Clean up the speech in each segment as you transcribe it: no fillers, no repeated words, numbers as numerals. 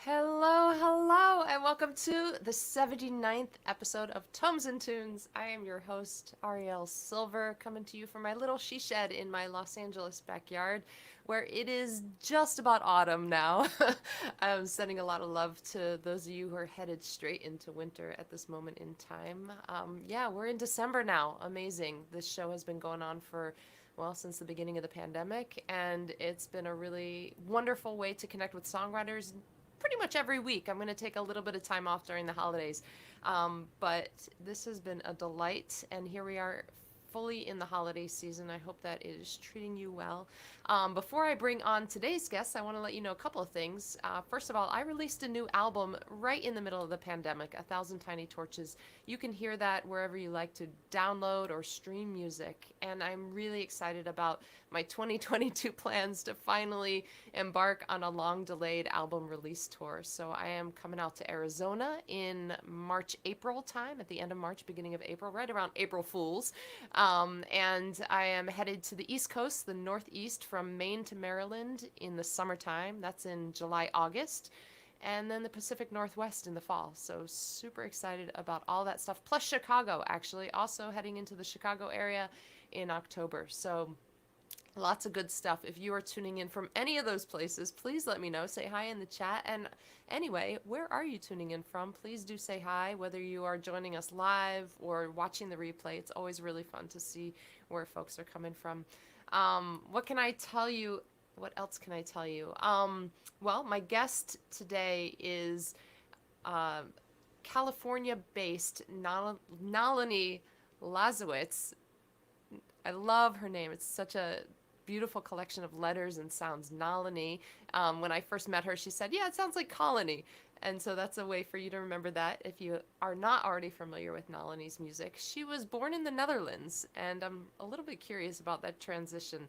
Hello, hello, and welcome to the 79th episode of Tomes and Tunes. I am your host, Arielle Silver, coming to you from my little she shed in my Los Angeles backyard, where it is just about autumn now. I'm sending a lot of love to those of you who are headed straight into winter at this moment in time. Yeah, we're in December now. Amazing. This show has been going on for since the beginning of the pandemic, and it's been a really wonderful way to connect with songwriters pretty much every week. I'm going to take a little bit of time off during the holidays. But this has been a delight, and here we are fully in the holiday season. I hope that it is treating you well. Before I bring on today's guests, I want to let you know a couple of things. First of all, I released a new album right in the middle of the pandemic, 1,000 Tiny Torches. You can hear that wherever you like to download or stream music, and I'm really excited about my 2022 plans to finally embark on a long-delayed album release tour. So I am coming out to Arizona in March, April time, at the end of March, beginning of April, right around April Fools. And I am headed to the East Coast, the Northeast, from Maine to Maryland in the summertime. That's in July, August. And then the Pacific Northwest in the fall. So super excited about all that stuff. Plus Chicago, actually. Also heading into the Chicago area in October. So lots of good stuff. If you are tuning in from any of those places, please let me know. Say hi in the chat. And anyway, where are you tuning in from? Please do say hi, whether you are joining us live or watching the replay. It's always really fun to see where folks are coming from. What can I tell you? What else can I tell you? Well, my guest today is California-based Nalini Lasiewicz. I love her name. It's such a beautiful collection of letters and sounds. Nalini. When I first met her, she said, yeah, it sounds like colony. And so that's a way for you to remember that if you are not already familiar with Nalini's music. She was born in the Netherlands, and I'm a little bit curious about that transition.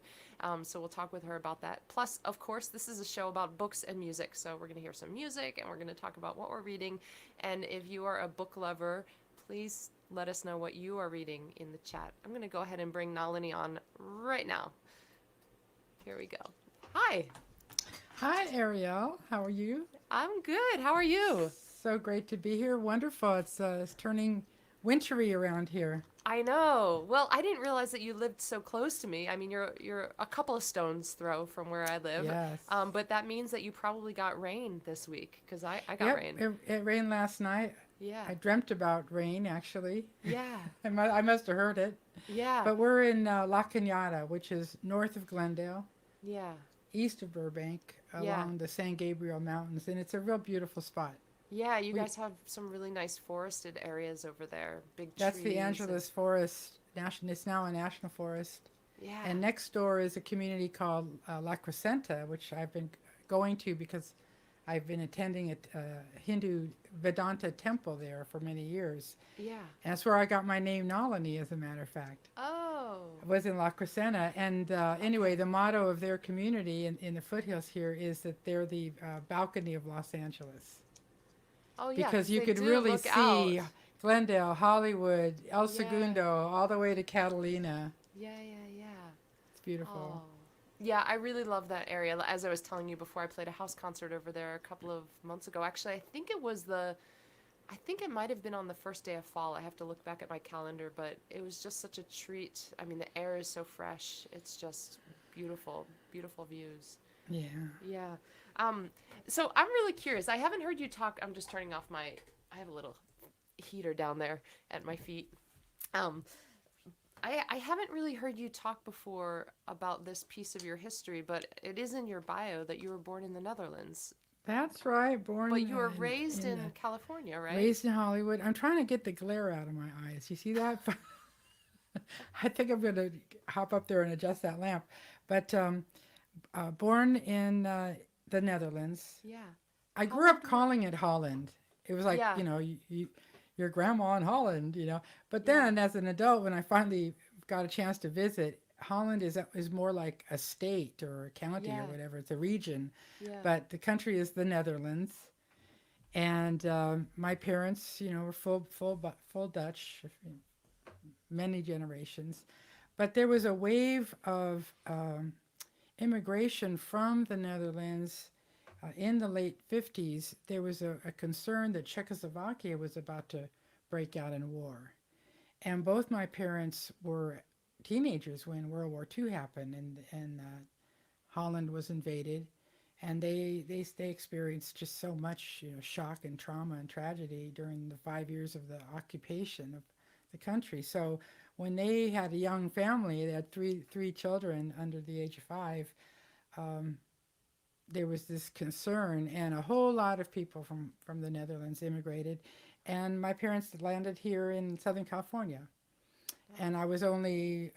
So we'll talk with her about that. Plus, of course, this is a show about books and music. So we're going to hear some music, and we're going to talk about what we're reading. And if you are a book lover, please let us know what you are reading in the chat. I'm going to go ahead and bring Nalini on right now. Here we go. Hi. Hi, Arielle. How are you? I'm good. How are you? So great to be here. Wonderful. It's turning wintry around here. I know. Well, I didn't realize that you lived so close to me. I mean, you're a couple of stones throw from where I live. Yes. But that means that you probably got rain this week, because I got rain. It rained last night. Yeah. I dreamt about rain, actually. Yeah. I must have heard it. Yeah. But we're in La Cañada, which is north of Glendale. Yeah. East of Burbank, along the San Gabriel Mountains, and it's a real beautiful spot. Yeah, you guys have some really nice forested areas over there. Big trees. That's the Angeles Forest. It's now a national forest. Yeah. And next door is a community called La Crescenta, which I've been going to because I've been attending a Hindu Vedanta temple there for many years. Yeah. And that's where I got my name Nalini, as a matter of fact. Oh. I was in La Crescenta. And anyway, the motto of their community in the foothills here is that they're the balcony of Los Angeles. Oh, yeah. Because you could really see Glendale, Hollywood, El Segundo, all the way to Catalina. Yeah. It's beautiful. Oh. Yeah, I really love that area. As I was telling you before, I played a house concert over there a couple of months ago. Actually, I think it might have been on the first day of fall. I have to look back at my calendar, but it was just such a treat. I mean, the air is so fresh. It's just beautiful, beautiful views. Yeah. Yeah. So I'm really curious. I haven't heard you talk. I'm just turning off I have a little heater down there at my feet. I haven't really heard you talk before about this piece of your history, but it is in your bio that you were born in the Netherlands. That's right. But you were raised in California, right? Raised in Hollywood. I'm trying to get the glare out of my eyes. You see that? I think I'm going to hop up there and adjust that lamp. But born in the the Netherlands. Yeah. I How grew up long- calling it Holland. It was like, Yeah. your grandma in Holland. But Yeah. then as an adult, when I finally got a chance to visit, Holland is more like a state or a county or Yeah. whatever. It's a region, Yeah. but the country is the Netherlands. And my parents, were full Dutch, many generations. But there was a wave of immigration from the Netherlands in the late 50s. There was a concern that Czechoslovakia was about to break out in war. And both my parents were teenagers when World War II happened, and Holland was invaded. And they experienced just so much shock and trauma and tragedy during the 5 years of the occupation of the country. So when they had a young family, they had three children under the age of 5. There was this concern, and a whole lot of people from the Netherlands immigrated. And my parents landed here in Southern California. And I was only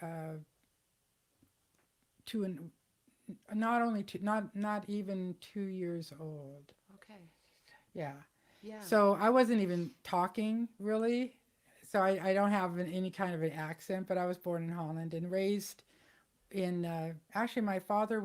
not even 2 years old. Okay. Yeah. Yeah. So I wasn't even talking really. So I don't have any kind of an accent, but I was born in Holland and raised in, actually my father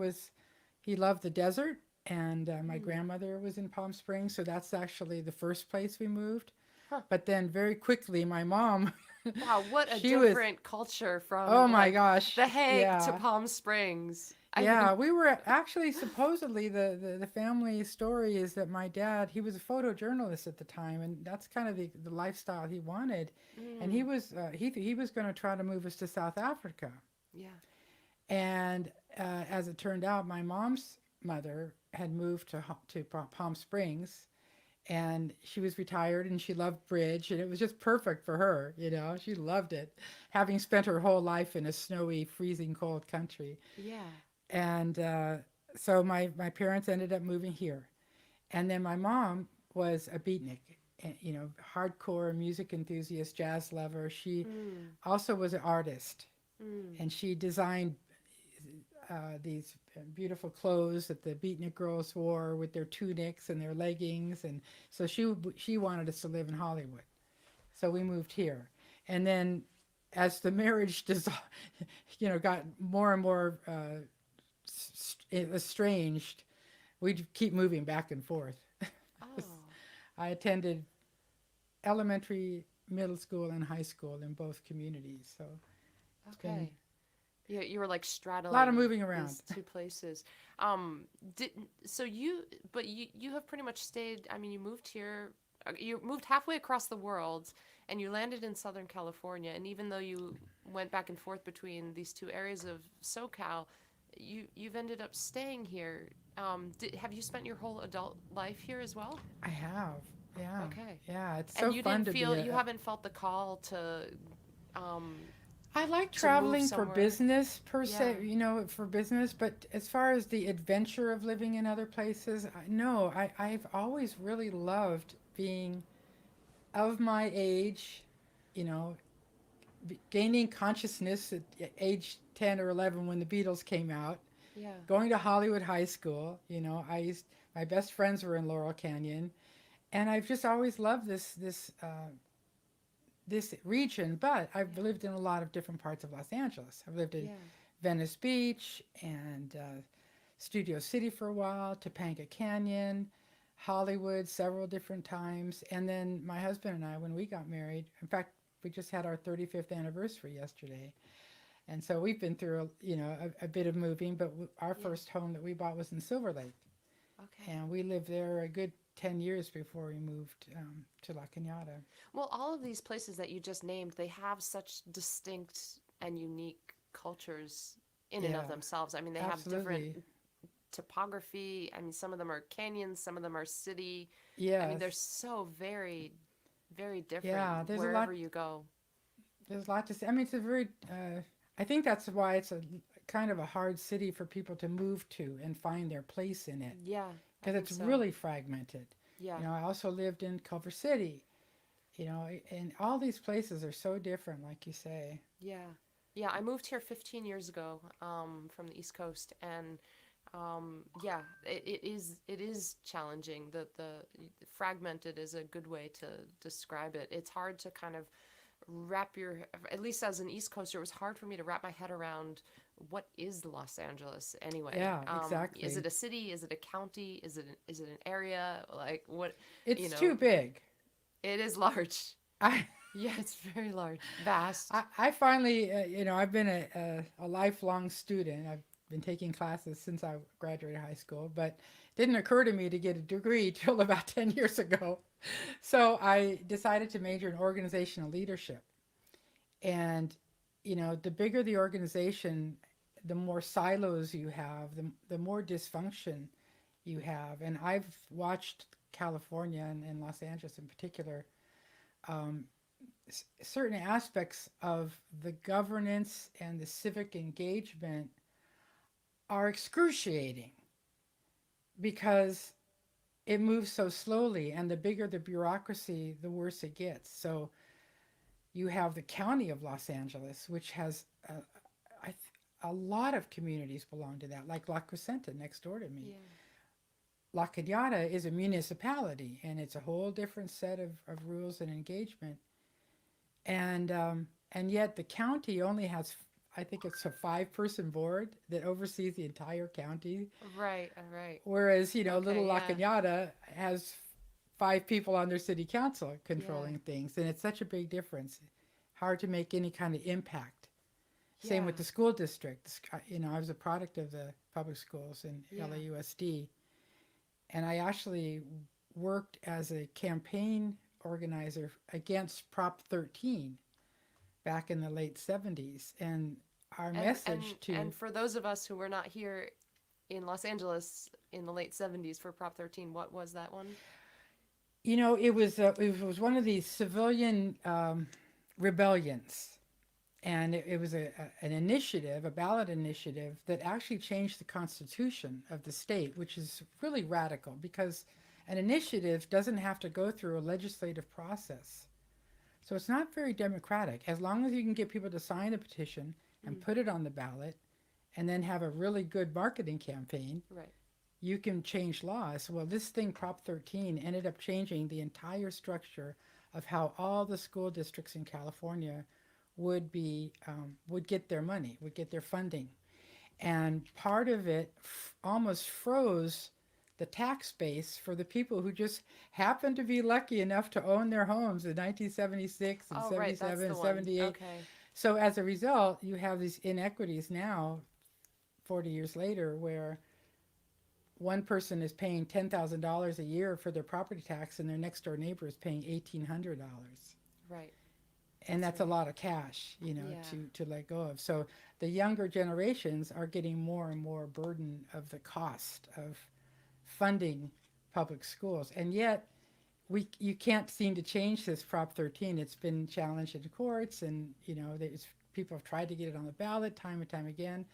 he loved the desert, and my grandmother was in Palm Springs. So that's actually the first place we moved. Huh. But then very quickly, my mom, Wow, what a she was, different culture from oh my like gosh. The Hague to Yeah. Palm Springs. I Yeah, mean, we were actually supposedly the family story is that my dad, he was a photojournalist at the time, and that's kind of the lifestyle he wanted. And he was he was going to try to move us to South Africa. yeah. And as it turned out, my mom's mother had moved to Palm Springs, and she was retired, and she loved bridge, and it was just perfect for her. She loved it, having spent her whole life in a snowy, freezing cold country. Yeah. And so my parents ended up moving here. And then my mom was a beatnik, hardcore music enthusiast, jazz lover. She also was an artist, and she designed these beautiful clothes that the beatnik girls wore with their tunics and their leggings. And so she wanted us to live in Hollywood. So we moved here. And then as the marriage got more and more estranged, we'd keep moving back and forth. Oh. I attended elementary, middle school, and high school in both communities. So Okay. Yeah, you were like straddling a lot of moving around. these two places. But you have pretty much stayed. I mean, you moved here. You moved halfway across the world, and you landed in Southern California. And even though you went back and forth between these two areas of SoCal, you've ended up staying here. Have you spent your whole adult life here as well? I have. Yeah. Okay. Yeah, it's so And you fun didn't to feel be you haven't felt the call to. I like to traveling move for somewhere. business per se, Yeah. for business, but as far as the adventure of living in other places, no, I've always really loved being of my age, you know, gaining consciousness at age 10 or 11 when the Beatles came out, Yeah. going to Hollywood High School. My best friends were in Laurel Canyon, and I've just always loved this region. But I've lived in a lot of different parts of Los Angeles. I've lived in Yeah. Venice Beach and Studio City for a while, Topanga Canyon, Hollywood several different times. And then my husband and I, when we got married, in fact, we just had our 35th anniversary yesterday. And so we've been through, a bit of moving, but our first home that we bought was in Silver Lake. Okay. And we lived there a good 10 years before we moved to La Cañada. Well, all of these places that you just named, they have such distinct and unique cultures in and of Yeah, themselves. I mean, they absolutely. have different topography. I mean, some of them are canyons, some of them are city. Yes. I mean, they're so very, very different Yeah, there's a lot- wherever you go. There's a lot to say. I mean, it's a very, I think that's why it's a kind of a hard city for people to move to and find their place in it. Yeah. I Because think it's so. really fragmented. Yeah. I also lived in Culver City, and all these places are so different, like you say. Yeah. Yeah, I moved here 15 years ago from the East Coast, and Yeah, it is challenging. The fragmented is a good way to describe it. It's hard to kind of wrap your, at least as an East Coaster, it was hard for me to wrap my head around what is Los Angeles anyway. Yeah, Is exactly. it a city? Is it a county? Is it an area? Like what, you It's know, too big. it is large. I Yeah, it's very large, vast. I finally, I've been a lifelong student. I've been taking classes since I graduated high school, but it didn't occur to me to get a degree till about 10 years ago. So I decided to major in organizational leadership. And, the bigger the organization, the more silos you have, the more dysfunction you have. And I've watched California and Los Angeles in particular, um, certain aspects of the governance and the civic engagement are excruciating because it moves so slowly, and the bigger the bureaucracy, the worse it gets. So you have the county of Los Angeles, which has I a lot of communities belong to that, like La Crescenta next door to me. Yeah. La Cañada is a municipality, and it's a whole different set of rules and engagement. And yet the county only has, I think it's a 5-person board that oversees the entire county, Right, right. whereas little Okay, La yeah. Cañada has 5 people on their city council Yeah. controlling things, and it's such a big difference. Hard to make any kind of impact. Same Yeah. with the school district. I was a product of the public schools in Yeah. LAUSD, and I actually worked as a campaign organizer against Prop 13 back in the late 70s. And our And and message and to, for those of us who were not here in Los Angeles in the late 70s for Prop 13, what was that one? it was one of these civilian rebellions. And it was an initiative, a ballot initiative that actually changed the constitution of the state, which is really radical because an initiative doesn't have to go through a legislative process. So it's not very democratic. As long as you can get people to sign the petition and Mm, put it on the ballot and then have a really good marketing campaign, right. you can change laws. Well, this thing, Prop 13, ended up changing the entire structure of how all the school districts in California would get their money, would get their funding. And part of it almost froze the tax base for the people who just happened to be lucky enough to own their homes in 1976 and Oh, right, that's 77 the and one. 78. Okay. So as a result, you have these inequities now, 40 years later, where one person is paying $10,000 a year for their property tax and their next door neighbor is paying $1,800. Right. And That's that's a right. lot of cash, Yeah. to let go of. So the younger generations are getting more and more burden of the cost of funding public schools. And yet you can't seem to change this Prop 13. It's been challenged in courts, and people have tried to get it on the ballot time and time again,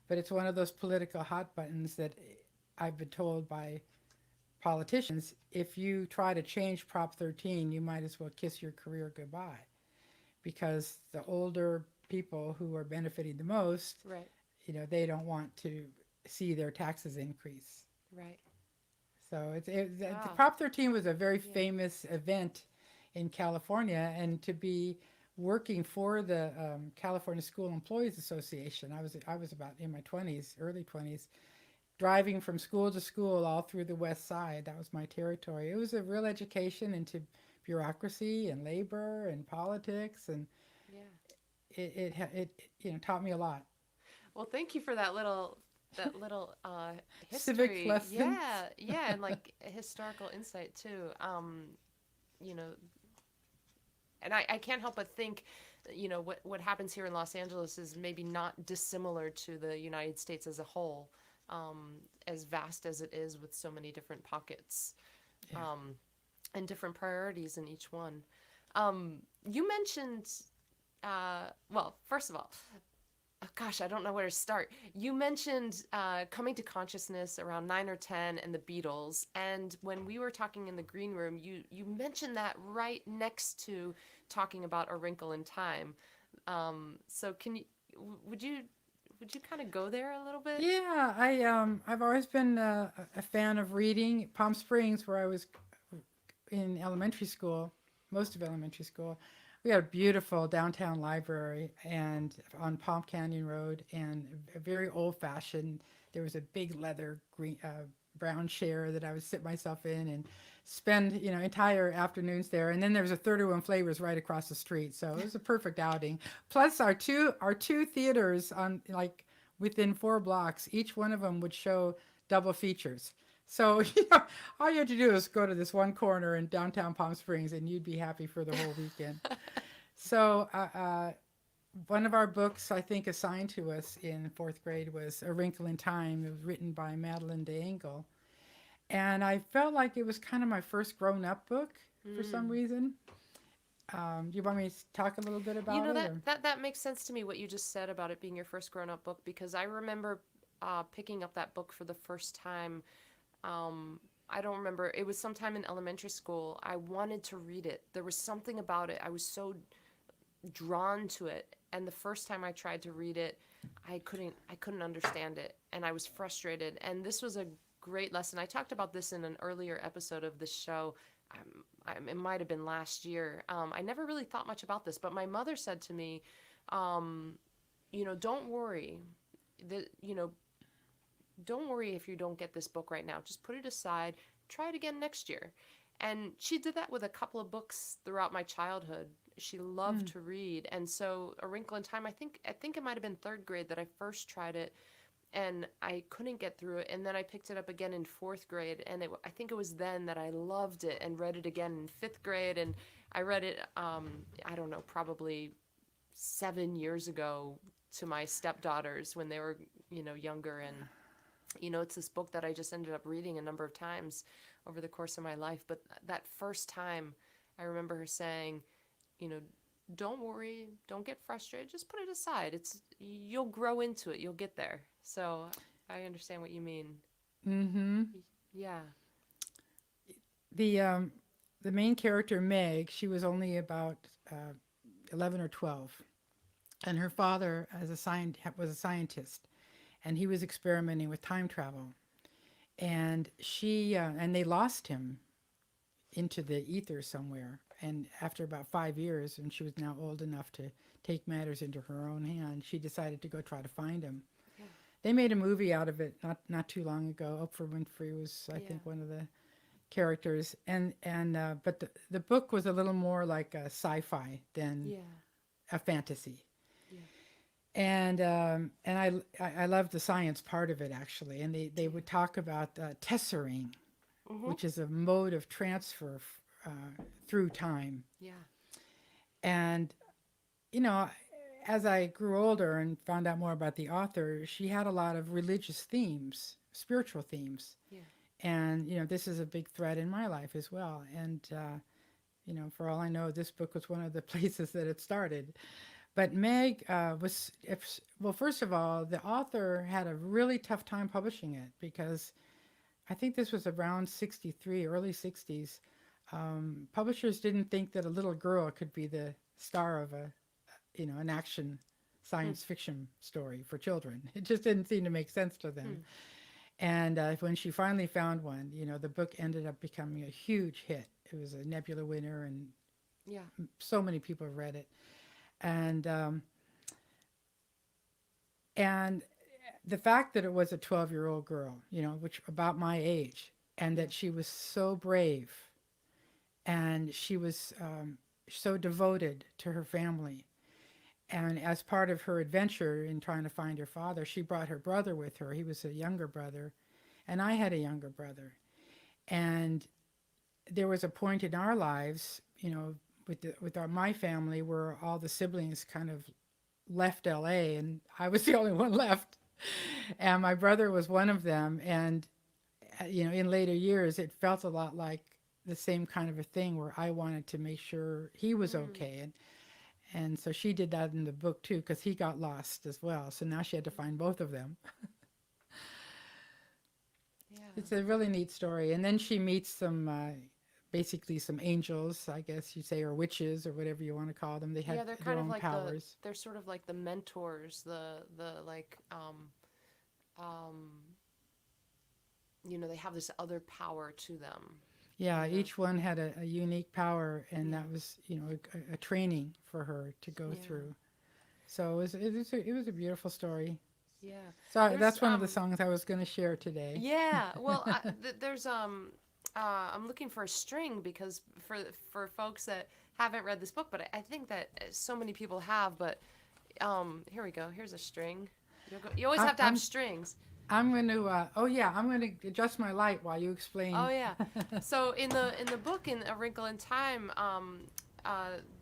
but it's one of those political hot buttons that I've been told by politicians, if you try to change Prop 13, you might as well kiss your career goodbye, because the older people who are benefiting the most, Right. they don't want to see their taxes increase. Right. So the Wow. Prop 13 was a very Yeah. famous event in California, and to be working for the California School Employees Association, I was about in my 20s, early 20s, driving from school to school all through the West Side. That was my territory. It was a real education into bureaucracy and labor and politics, and Yeah. it taught me a lot. Well, thank you for that little Civic history. lessons. Yeah. Yeah, and like historical insight too. You know, and I can't help but think, what happens here in Los Angeles is maybe not dissimilar to the United States as a whole, as vast as it is with so many different pockets, Yeah. and different priorities in each one. You mentioned, well, first of all, oh, gosh, I don't know where to start. You mentioned coming to consciousness around 9 or 10 and the Beatles, and when we were talking in the green room, you mentioned that right next to talking about A Wrinkle in Time. So would you Would you kind of go there a little bit? Yeah, I've always been a fan of reading. Palm Springs, where I was in elementary school, most of elementary school, we had a beautiful downtown library and on Palm Canyon Road, and a very old fashioned. There was a big leather green brown chair that I would sit myself in and spend entire afternoons there. And then there was a 31 Flavors right across the street, so it was a perfect outing. Plus our two theaters on like within 4 blocks, each one of them would show double features. So all you had to do is go to this one corner in downtown Palm Springs, and you'd be happy for the whole weekend. So one of our books, I think, assigned to us in fourth grade was A Wrinkle in Time. It was written by Madeline d'Engle, and I felt like it was kind of my first grown-up book for some Mm. reason. Do you want me to talk a little bit You about know it? that Or? that makes sense to me what you just said about it being your first grown-up book because I remember picking up that book for the first time. I don't remember. It was sometime in elementary school. I wanted to read it. There was something about it. I was so drawn to it. And the first time I tried to read it, I couldn't understand it, and I was frustrated. And this was a great lesson. I talked about this in an earlier episode of this show. It might have been last year. I never really thought much about this, but my mother said to me, um, don't worry. That don't worry if you don't get this book right now. Just put it aside. Try it again next year. And she did that with a couple of books throughout my childhood. She loved Mm. to read. And so A Wrinkle in Time, I think it might have been third grade that I first tried it and I couldn't get through it. And then I picked it up again in fourth grade, and I think it was then that I loved it and read it again in fifth grade. And I read it, I don't know, probably 7 years ago to my stepdaughters when they were, younger. And it's this book that I just ended up reading a number of times over the course of my life. But that first time, I remember her saying, you know, don't worry, don't get frustrated, just put it aside. You'll grow into it, you'll get there. So I understand what you mean. Mm-hmm. Yeah. The um, the main character Meg, she was only about 11 or 12, and her father, was a scientist, and he was experimenting with time travel, and and they lost him into the ether somewhere. And after about 5 years, when she was now old enough to take matters into her own hands, she decided to go try to find him. Yeah. They made a movie out of it not too long ago. Oprah Winfrey was, I Yeah. think, one of the characters, and but the book was a little more like a sci-fi than Yeah. a fantasy. Yeah. And I love the science part of it actually. And they would talk about tessering, Mhm. which is a mode of transfer through time. Yeah. And you know, as I grew older and found out more about the author, she had a lot of religious themes, spiritual themes. Yeah. And this is a big thread in my life as well. And for all I know, this book was one of the places that it started. But Meg well, first of all, the author had a really tough time publishing it because I think this was around 63, early 60s. Publishers didn't think that a little girl could be the star of an action Hmm. science fiction story for children. It just didn't seem to make sense to them. Hmm. And when she finally found one, the book ended up becoming a huge hit. It was a Nebula winner, and Yeah. so many people read it. And the fact that it was a 12-year-old girl, which about my age, and Yeah. that she was so brave, and she was so devoted to her family. And as part of her adventure in trying to find her father, she brought her brother with her. He was a younger brother, and I had a younger brother. And there was a point in our lives, my family, where all the siblings kind of left LA, and I was the only one left. And my brother was one of them. And in later years, it felt a lot like the same kind of a thing where I wanted to make sure he was Mm. okay. And so she did that in the book too, because he got lost as well. So now she had to find both of them. Yeah. It's a really neat story. And then she meets some basically some angels, I guess you'd say, or witches, or whatever you want to call them. They had Yeah, they're their kind of own like powers. they're sort of like the mentors, the like um they have this other power to them, Yeah, you know. each one had a unique power, and Yeah. that was, a training for her to go Yeah. through. So it was a beautiful story. Yeah. So There's that's one of the songs I was going to share today. yeah, well, there's I'm looking for a string because for folks that haven't read this book, but I think that so many people have, but here we go. Here's a string. You always I, have to have I'm strings. I'm going to. Oh yeah, I'm going to adjust my light while you Oh explain. yeah. So in the book in A Wrinkle in Time,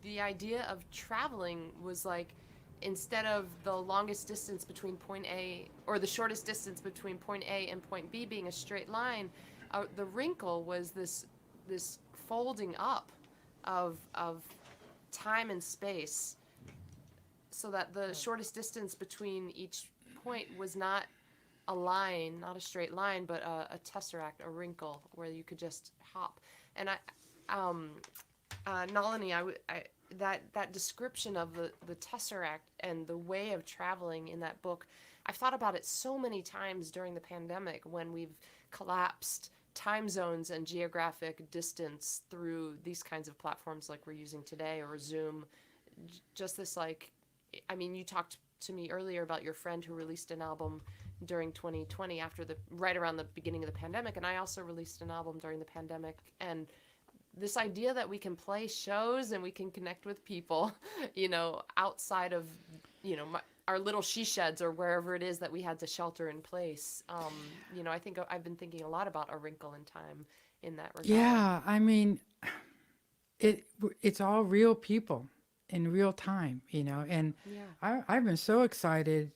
the idea of traveling was like instead of the longest distance between point A or the shortest distance between point A and point B being a straight line, the wrinkle was this folding up of time and space, so that the shortest distance between each point was not a line, not a straight line, but a tesseract, a wrinkle where you could just hop. And Nalini, that description of the tesseract and the way of traveling in that book, I've thought about it so many times during the pandemic when we've collapsed time zones and geographic distance through these kinds of platforms like we're using today or Zoom. Just this like, I mean, you talked to me earlier about your friend who released an album during 2020 after the right around the beginning of the pandemic, and I also released an album during the pandemic. And this idea that we can play shows and we can connect with people, outside of, our little she sheds or wherever it is that we had to shelter in place. I think I've been thinking a lot about A Wrinkle in Time in that regard. Yeah, I mean, it's all real people in real time, and Yeah. I've been so excited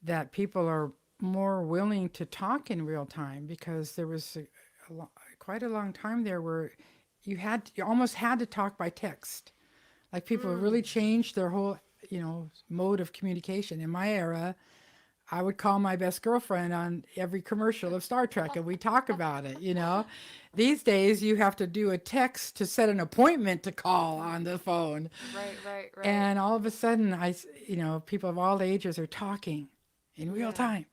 that people are more willing to talk in real time, because there was quite a long time there where you almost had to talk by text. Like, people have Mm. really changed their whole, mode of communication. In my era, I would call my best girlfriend on every commercial of Star Trek and we talk about it. These days you have to do a text to set an appointment to call on the phone. Right, right, right. And all of a sudden people of all ages are talking in real Yeah. time.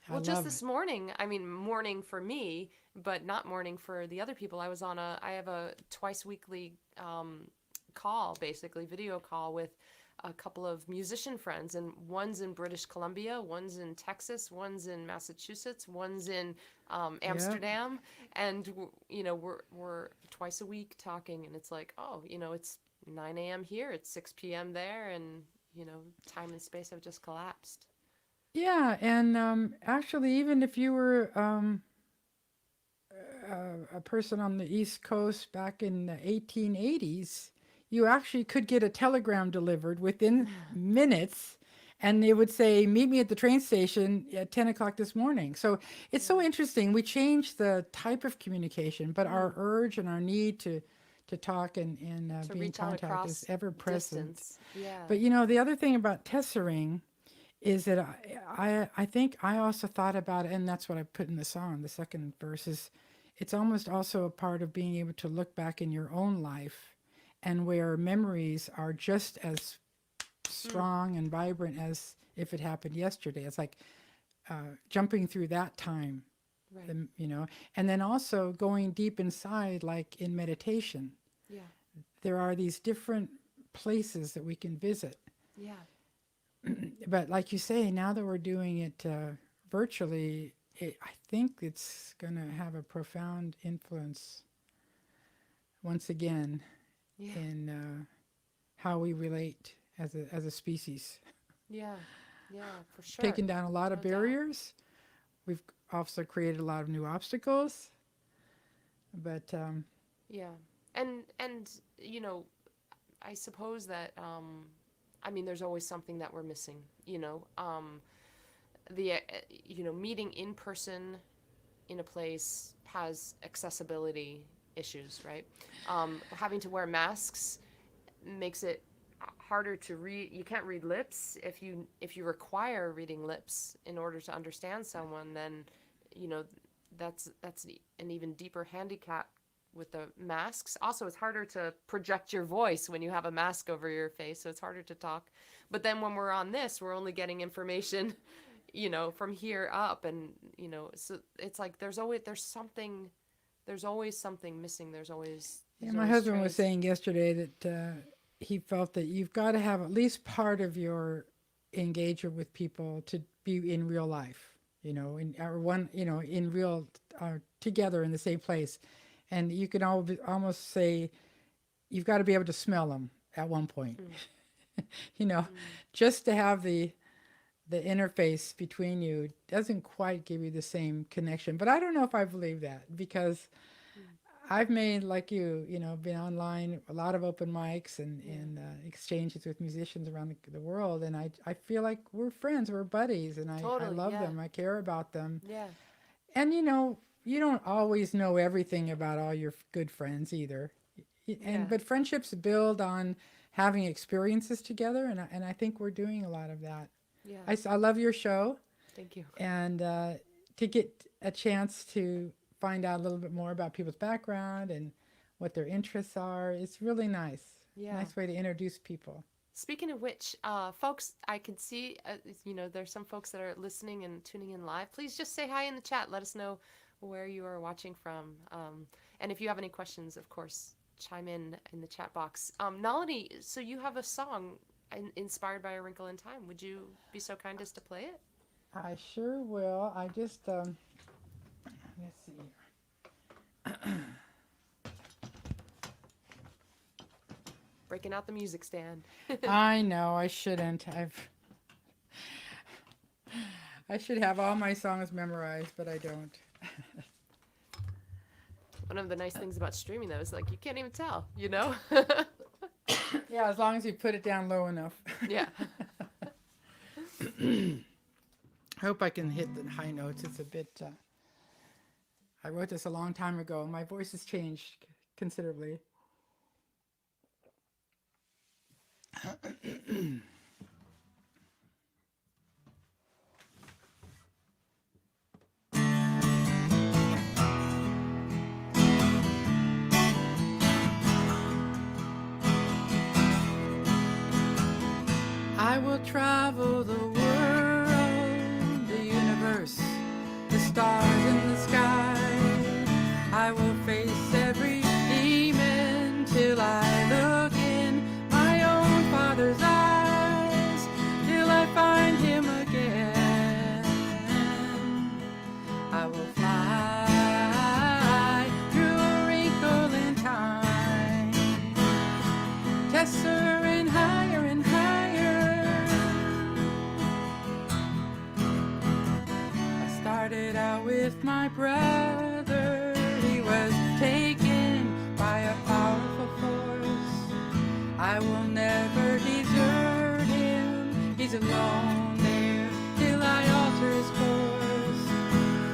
I Well, just love this it. morning, I mean, morning for me, but not morning for the other people. I have a twice weekly call, basically, video call with a couple of musician friends, and one's in British Columbia, one's in Texas, one's in Massachusetts, one's in Yep. Amsterdam, and we're twice a week talking, and it's like, oh, it's 9 a.m. here, it's 6 p.m. there, and time and space have just collapsed. Yeah, and actually, even if you were a person on the East Coast back in the 1880s, you actually could get a telegram delivered within minutes, and it would say, "Meet me at the train station at 10 o'clock this morning." So it's so Yeah. interesting. We changed the type of communication, but our Mm. urge and our need to talk and To be in reach out contact is across ever present. distance. Yeah. But the other thing about tessering is that I think I also thought about it, and that's what I put in the song. The second verse is, it's almost also a part of being able to look back in your own life, and where memories are just as Mm. strong and vibrant as if it happened yesterday. It's like jumping through that time, Right. and then also going deep inside, like in meditation. Yeah. There are these different places that we can visit. Yeah. But like you say, now that we're doing it virtually, I think it's going to have a profound influence once again Yeah. in how we relate as a species. Yeah. Yeah. For sure. Taken down a lot of No doubt. barriers. We've also created a lot of new obstacles. But Yeah. And I suppose that I mean, there's always something that we're missing. The meeting in person in a place has accessibility issues, right? Having to wear masks makes it harder to read. You can't read lips. If you require reading lips in order to understand someone, then you know that's an even deeper handicap with the masks. Also, it's harder to project your voice when you have a mask over your face, so it's harder to talk. But then when we're on this, we're only getting information, from here up, and so it's like there's always something missing. Yeah, There's my always husband was trace. saying yesterday that he felt that you've got to have at least part of your engagement with people to be in real life, in real together in the same place, and you can almost say you've got to be able to smell them at one point, Mm. you know, Mm. just to have the interface between you doesn't quite give you the same connection. But I don't know if I believe that because Mm. I've made, like been online, a lot of open mics and, Yeah. and exchanges with musicians around the world. And I feel like we're friends, we're buddies, and I Totally. love Yeah. them, I care about them. Yeah. And, you don't always know everything about all your good friends either. Yeah. But friendships build on having experiences together, and I think we're doing a lot of that. Yeah. I love your show, Thank you. and to get a chance to find out a little bit more about people's background and what their interests are, it's really nice. Yeah. Nice way to introduce people. Speaking of which, folks, I can see, there's some folks that are listening and tuning in live. Please just say hi in the chat. Let us know where you are watching from. And if you have any questions, of course, chime in the chat box. Nalini, so you have a song inspired by A Wrinkle in Time. Would you be so kind as to play it? I sure will. I just, let's see here. Breaking out the music stand. I know I shouldn't. I should have all my songs memorized, but I don't. One of the nice things about streaming, though, is like you can't even tell, you know? Yeah, as long as you put it down low enough. Yeah. I hope I can hit the high notes. It's a bit. I wrote this a long time ago. My voice has changed considerably. I will travel the world, the universe, the stars in the sky. I will face every demon till I look in my own Father's eyes, till I find Him again. I will fly through a wrinkle in time, tesser and higher and higher. I started out with my brother. He was taken by a powerful force. I will never desert him. He's alone there till I alter his course,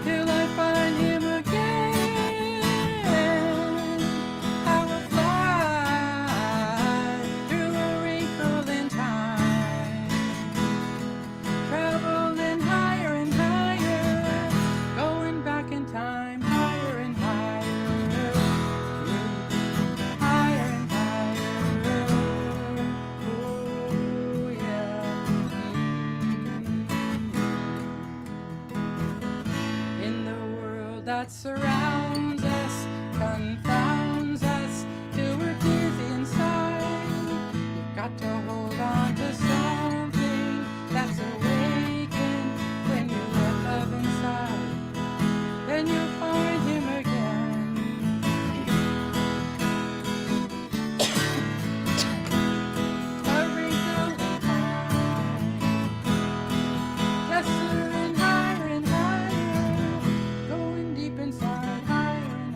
till I find him again. I will fly through a wrinkle in time, traveling higher and higher, going back in time, higher and higher, higher and higher. Oh yeah. In the world that surrounds us, confounds us, till we're dizzy inside, you've got to hold on to something that's awakened. When you let love inside, then you'll find Him again. A wrinkle in time, lesser and higher, going deep inside, higher and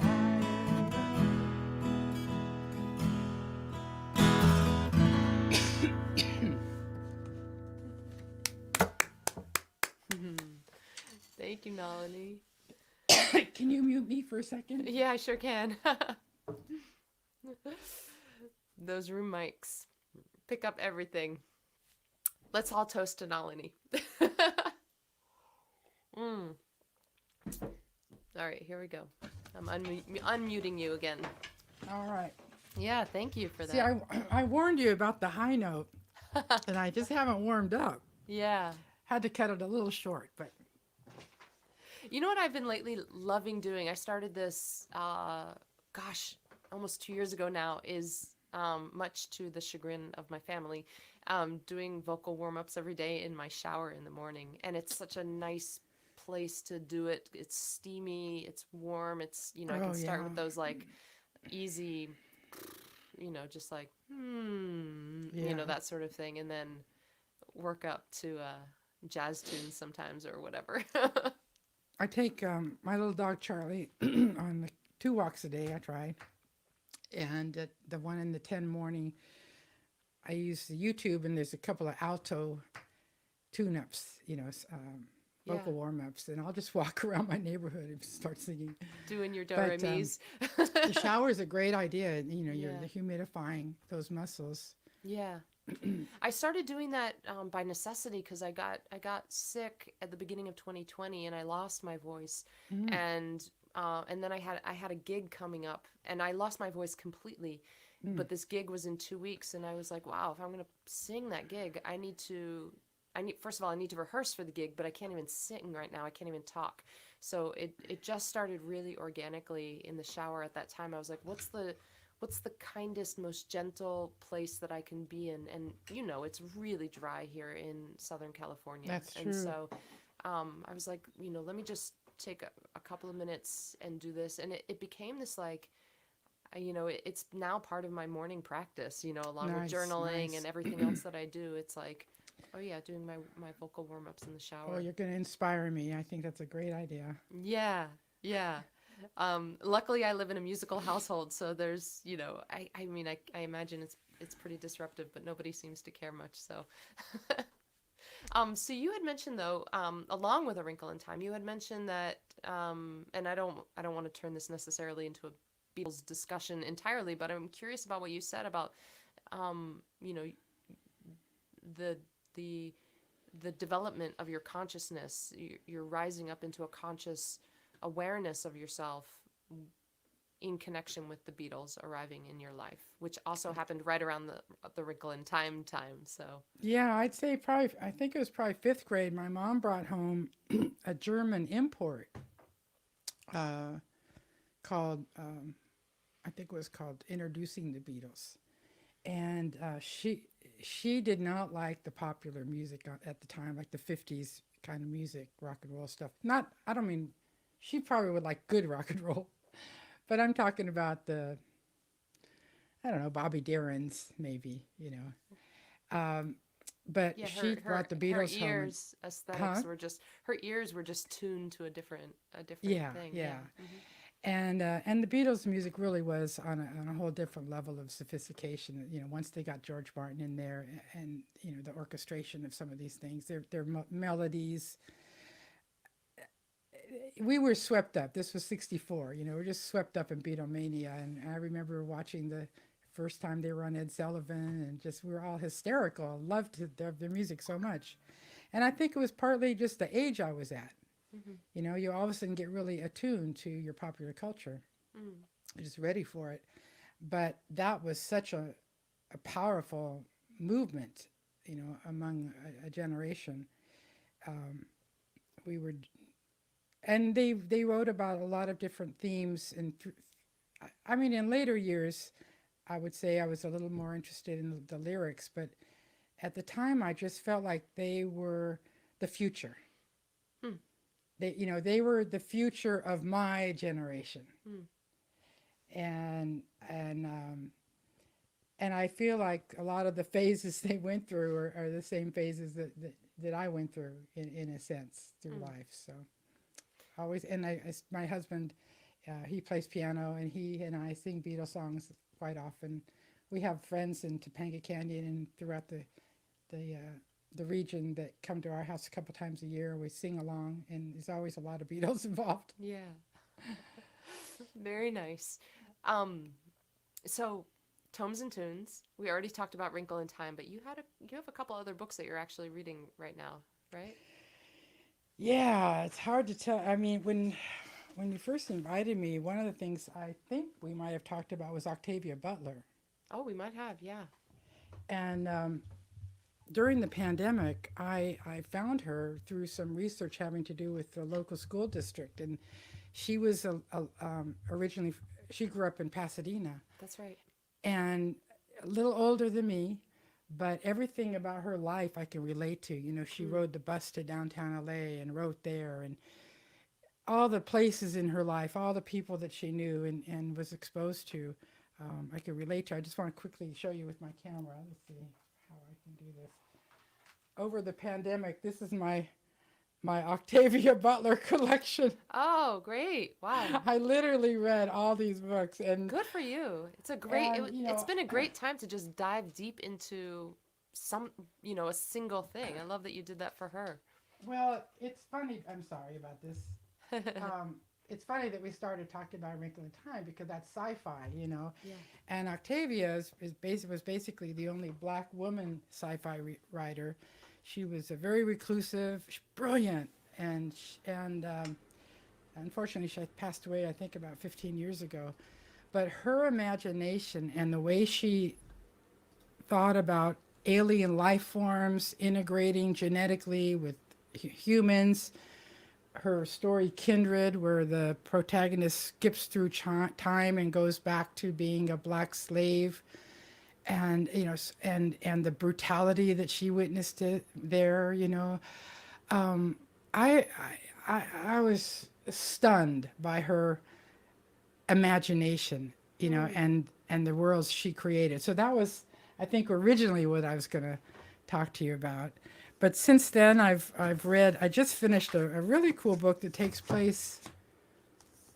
Thank you, Nalini. higher. Can you mute me for a second? Yeah, I sure can. Those room mics pick up everything. Let's all toast to Nalini. All right, here we go. I'm unmuting you again. All right. Yeah, thank you for See, that. I warned you about the high note, and I just haven't warmed up. Yeah. Had to cut it a little short, but You know what I've been lately loving doing? I started this, gosh, almost 2 years ago now, is much to the chagrin of my family, doing vocal warm ups every day in my shower in the morning. And it's such a nice place to do it. It's steamy, it's warm, I can oh start yeah, with those like easy, just like, yeah. that sort of thing. And then work up to jazz tunes sometimes or whatever. I take my little dog Charlie on the 2 walks a day. I try, and the one in the 10 morning, I use the YouTube, and there's a couple of alto tune-ups, Yeah. vocal warm-ups, and I'll just walk around my neighborhood and start singing. Doing your do re But mi's. the shower is a great idea. You're Yeah. humidifying those muscles. Yeah. I started doing that by necessity because I got sick at the beginning of 2020 and I lost my voice, Mm, and then I had a gig coming up and I lost my voice completely, mm. but this gig was in 2 weeks and I was like, wow, if I'm gonna sing that gig, I need first of all I need to rehearse for the gig, but I can't even sing right now. I can't even talk. So it just started really organically in the shower at that time. I was like, what's the kindest, most gentle place that I can be in? And it's really dry here in Southern California. That's And true. so I was like, let me just take a couple of minutes and do this. And it became this like, it's now part of my morning practice, along with Nice, journaling and nice. everything else that I do. It's like, oh yeah, doing my vocal warm-ups in the Oh, shower. you're going to inspire me. I think that's a great idea. Yeah, yeah. Luckily, I live in a musical household, so there's, I mean, I imagine it's pretty disruptive, but nobody seems to care much. So, so you had mentioned though, along with A Wrinkle in Time, you had mentioned that, and I don't want to turn this necessarily into a Beatles discussion entirely, but I'm curious about what you said about, um, you know, the the the development of your consciousness. You're rising up into a conscious awareness of yourself in connection with the Beatles arriving in your life, which also happened right around the Wrinkle in time. So Yeah, I'd say probably, I think it was probably fifth grade. My mom brought home a German import uh, called, I think it was called Introducing the Beatles. And she did not like the popular music at the time, like the 50s kind of music, rock and roll stuff. Not, I don't mean, she probably would like good rock and roll, but I'm talking about I don't know, Bobby Darin's maybe. Um, but yeah, she her brought the her Beatles home, and ears aesthetics huh? were just her ears were just tuned to a different Yeah, thing. Yeah. yeah. Hmm. And the Beatles music really was on a whole different level of sophistication. Once they got George Martin in there, and the orchestration of some of these things, their melodies. We were swept up. This was '64. We're just swept up in Beatlemania, and I remember watching the first time they were on Ed Sullivan, and just we were all hysterical. Loved their music so much, and I think it was partly just the age I was at. Hmm. You all of a sudden get really attuned to your popular culture, Mm. just ready for it. But that was such a powerful movement, among a generation. Um, we were, and they wrote about a lot of different themes. And I mean, in later years, I would say I was a little more interested in the lyrics, but at the time, I just felt like they were the future. Mm. They were the future of my generation, Mm. and and um, and I feel like a lot of the phases they went through are the same phases that I went through in a sense through Mm. life. So always, and my husband, he plays piano, and he and I sing Beatles songs quite often. We have friends in Topanga Canyon and throughout the the region that come to our house a couple times a year. We sing along, and there's always a lot of Beatles involved. Yeah. Very nice. Um, so Tomes and Tunes. We already talked about Wrinkle in Time, but you have a couple other books that you're actually reading right now, right? Yeah, it's hard to tell. I mean, when you first invited me, one of the things I think we might have talked about was Octavia Butler. Oh, we might have, yeah. And during the pandemic, I found her through some research having to do with the local school district. And she was originally, she grew up in Pasadena That's right. and a little older than me, but everything about her life I can relate to. You know, she Mm. rode the bus to downtown LA and wrote there, and all the places in her life, all the people that she knew and was exposed to, I could relate to. I just want to quickly show you with my camera. Let's see how I can do this. Over the pandemic, this is my Octavia Butler collection. Oh, great. Wow. I literally read all these books, Good for you. It's a great, and it's been a great time to just dive deep into some, a single thing. I love that you did that for her. well, it's funny. I'm sorry about this. It's funny that we started talking about Wrinkle in Time because that's sci-fi, you know. Yeah. And Octavia was basically the only black woman sci-fi writer. She was a very reclusive, brilliant, and unfortunately she passed away I think about 15 years ago. But her imagination and the way she thought about alien life forms integrating genetically with humans, her story Kindred, where the protagonist skips through time and goes back to being a black slave, and and the brutality that she witnessed there. Um, I, I was stunned by her imagination, Mm. and the worlds she created. So that was, I think, originally what I was going to talk to you about. But since then, I've read. I just finished a really cool book that takes place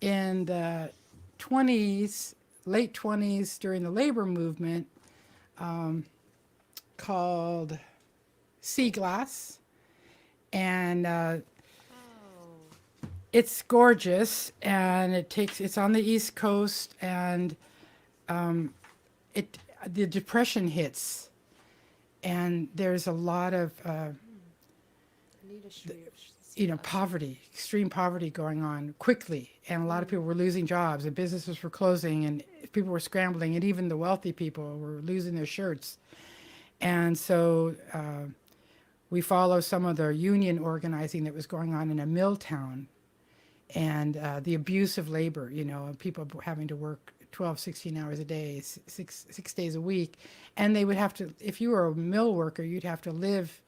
in the 20s, late 20s during the labor movement, um, called Sea Glass, and Oh. it's gorgeous. And it's on the East Coast, and um, it the depression hits, and there's a lot of Anita Shreve. poverty, extreme poverty going on quickly, and a lot of Mm. people were losing jobs, and businesses were closing, and people were scrambling, and even the wealthy people were losing their shirts. And so we follow some of the union organizing that was going on in a mill town, and the abuse of labor, and people having to work 12, 16 hours a day, six days a week. And they would have to, if you were a mill worker, you'd have to live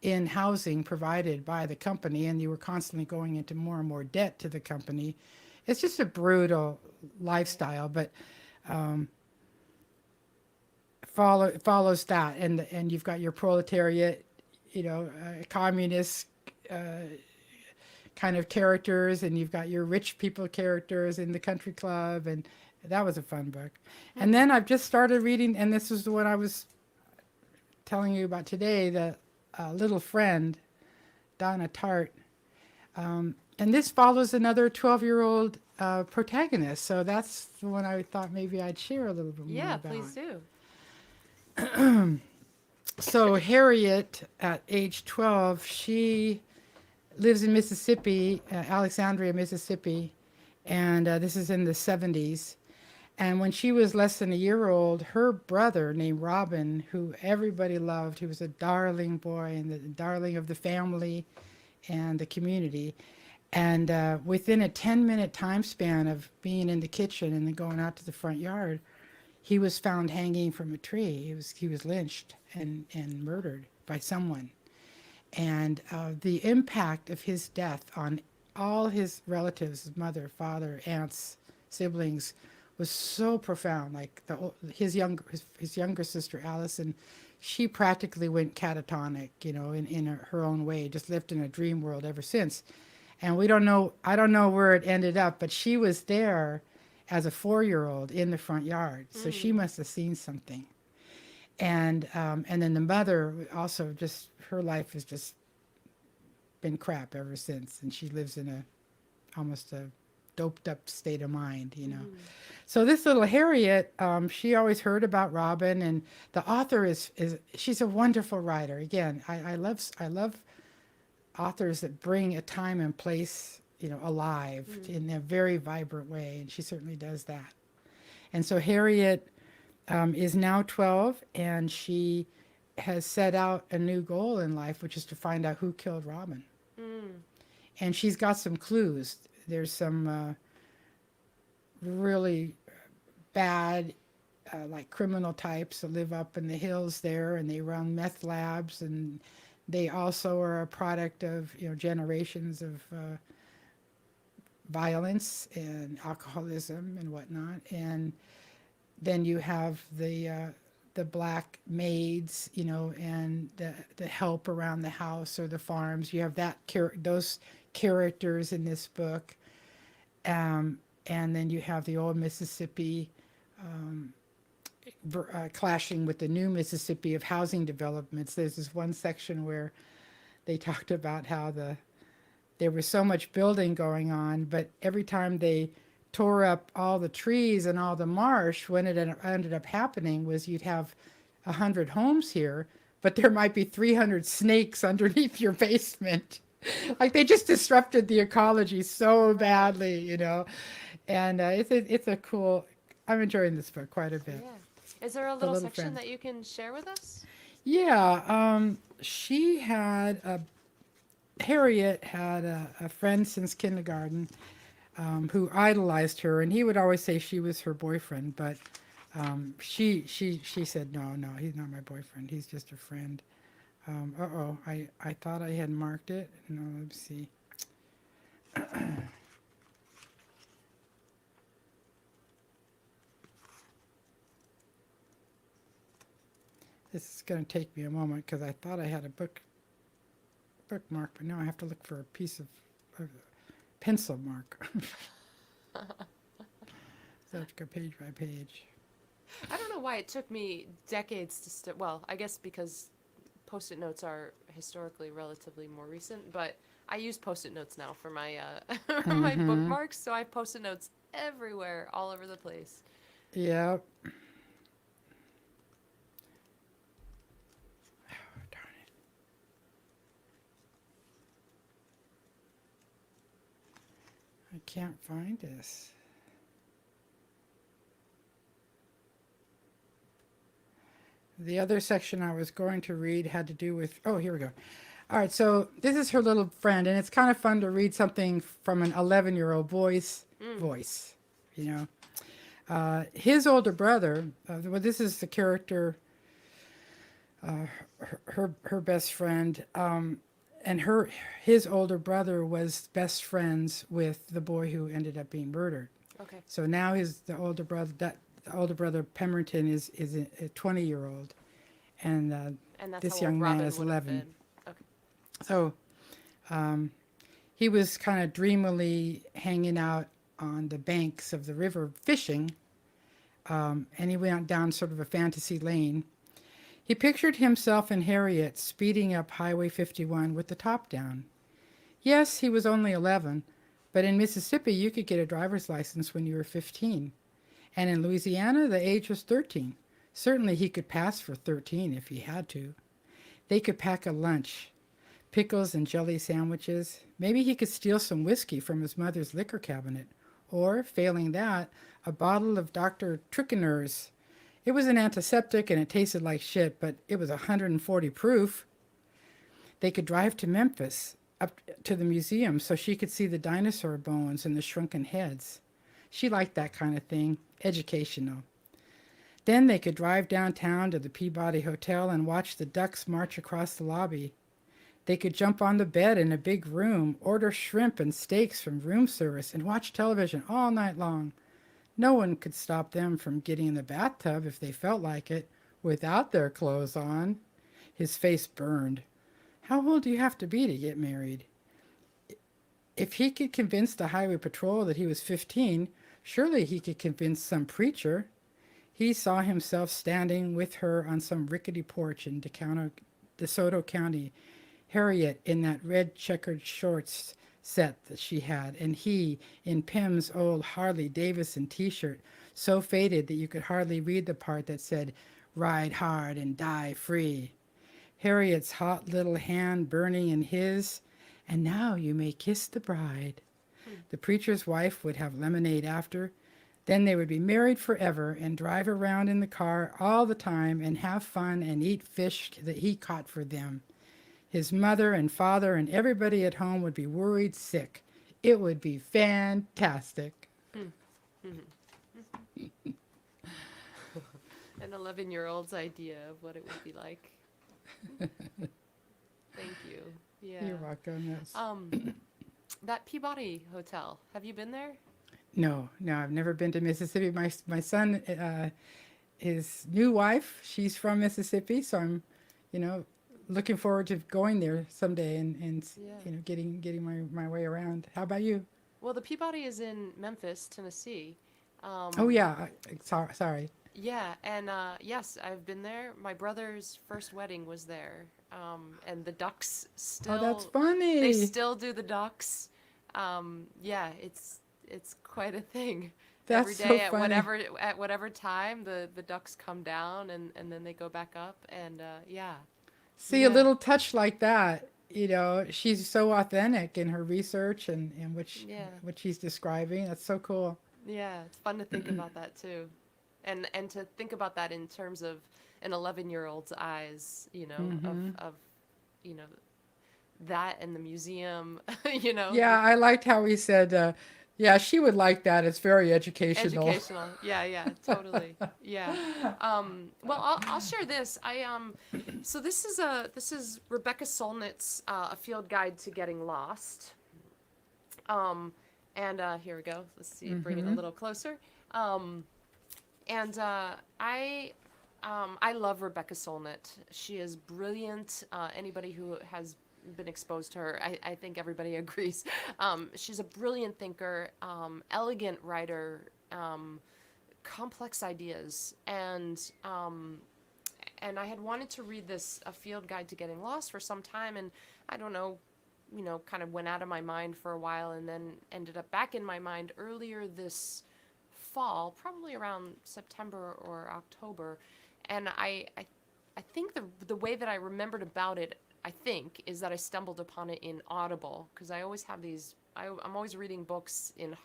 in housing provided by the company, and you were constantly going into more and more debt to the company. It's just a brutal lifestyle, but follows that, and you've got your proletariat, communist kind of characters, and you've got your rich people characters in the country club, and that was a fun book. And then I've just started reading, and this is the one I was telling you about today, the Little Friend, Donna Tartt. And this follows another 12-year-old protagonist, so that's the one I thought maybe I'd share a little bit more Yeah, about. please do. So Harriet, at age 12, she lives in Mississippi, Alexandria, Mississippi, and this is in the 70s. And when she was less than a year old, her brother named Robin, who everybody loved, who was a darling boy and the darling of the family and the community, and within a 10-minute time span of being in the kitchen and then going out to the front yard, he was found hanging from a tree. He was lynched and murdered by someone. And the impact of his death on all his relatives, his mother, father, aunts, siblings, was so profound. Like his younger sister Allison, she practically went catatonic, in her own way, just lived in a dream world ever since. And we don't know. I don't know where it ended up, but she was there as a 4-year-old in the front yard, so she must have seen something. And then the mother also, just her life has just been crap ever since, and she lives in almost a doped up state of mind. So this little Harriet, she always heard about Robin, and the author is she's a wonderful writer. Again, I love authors that bring a time and place alive in a very vibrant way, and she certainly does that. And so Harriet is now 12, and she has set out a new goal in life, which is to find out who killed Robin. Mm. And she's got some clues. There's some really bad, like criminal types that live up in the hills there, and they run meth labs, and they also are a product of generations of violence and alcoholism and whatnot. And then you have the black maids, and the help around the house or the farms. You have those characters in this book, and then you have the old Mississippi clashing with the new Mississippi of housing developments. There's this one section where they talked about how there was so much building going on, but every time they tore up all the trees and all the marsh, when it ended up happening was you'd have 100 homes here, but there might be 300 snakes underneath your basement. Like they just disrupted the ecology so badly, And it's a cool. I'm enjoying this book quite a bit. Yeah. Is there a little section friend. that you can share with us? Yeah, Harriet had a friend since kindergarten who idolized her, and he would always say she was her boyfriend, but she said, no, he's not my boyfriend. He's just a friend. I thought I had marked it. No, let's see. This is going to take me a moment because I thought I had a bookmark, but now I have to look for a piece of pencil mark. So I have to go page by page. I don't know why it took me decades to well, I guess because Post-it notes are historically relatively more recent, but I use Post-it notes now for my my bookmarks, so I have Post-it notes everywhere, all over the place. Yeah. I can't find this. The other section I was going to read had to do with, here we go. All right, so this is her little friend, and it's kind of fun to read something from an 11-year-old boy's voice, His older brother, well, this is the character, her best friend, and his older brother was best friends with the boy who ended up being murdered. Okay. So now the older brother Pemberton is a 20-year-old, and that's this how old young man Robin is would have 11. been. Okay. So he was kind of dreamily hanging out on the banks of the river fishing, and he went down sort of a fantasy lane. He pictured himself and Harriet speeding up Highway 51 with the top down. Yes, he was only 11, but in Mississippi you could get a driver's license when you were 15. And in Louisiana, the age was 13. Certainly he could pass for 13 if he had to. They could pack a lunch, pickles and jelly sandwiches. Maybe he could steal some whiskey from his mother's liquor cabinet. Or, failing that, a bottle of Dr. Trichinur's. It was an antiseptic and it tasted like shit, but it was 140 proof. They could drive to Memphis, up to the museum, so she could see the dinosaur bones and the shrunken heads. She liked that kind of thing, educational. Then they could drive downtown to the Peabody Hotel and watch the ducks march across the lobby. They could jump on the bed in a big room, order shrimp and steaks from room service, and watch television all night long. No one could stop them from getting in the bathtub if they felt like it, without their clothes on. His face burned. How old do you have to be to get married? If he could convince the highway patrol that he was 15, surely he could convince some preacher. He saw himself standing with her on some rickety porch in DeSoto County, Harriet in that red checkered shorts set that she had, and he in Pim's old Harley Davidson t-shirt, so faded that you could hardly read the part that said, "Ride hard and die free." Harriet's hot little hand burning in his, "And now you may kiss the bride." The preacher's wife would have lemonade after. Then they would be married forever and drive around in the car all the time and have fun and eat fish that he caught for them. His mother and father and everybody at home would be worried sick. It would be fantastic. An 11-year-old's idea of what it would be like. Thank you. Yeah. You're welcome. Yes. That Peabody Hotel. Have you been there? No, I've never been to Mississippi. My son, his new wife, she's from Mississippi, so I'm, looking forward to going there someday and Yeah. getting my way around. How about you? Well, the Peabody is in Memphis, Tennessee. Oh yeah, sorry. Yeah, and yes, I've been there. My brother's first wedding was there, and the ducks still. Oh, that's funny. They still do the ducks. Yeah, it's quite a thing. That's Every so day funny. at whatever time the ducks come down and then they go back up and yeah. See, a Yeah. little touch like that, she's so authentic in her research and Yeah. what she's describing. That's so cool. Yeah, it's fun to think about that too. And to think about that in terms of an 11-year-old's eyes, of you know, that and the museum, Yeah, I liked how he said, yeah, she would like that. It's very educational. educational. Yeah, totally. Yeah. Well, I'll share this. So this is Rebecca Solnit's A Field Guide to Getting Lost. And here we go. Let's see, bring it a little closer. I love Rebecca Solnit. She is brilliant. Anybody who has been exposed to her, I think everybody agrees. She's a brilliant thinker, elegant writer, complex ideas, and I had wanted to read this A Field Guide to Getting Lost for some time, and I don't know, kind of went out of my mind for a while, and then ended up back in my mind earlier this fall, probably around September or October, and I think the way that I remembered about it, I think, is that I stumbled upon it in Audible, because I always have these. I'm always reading books in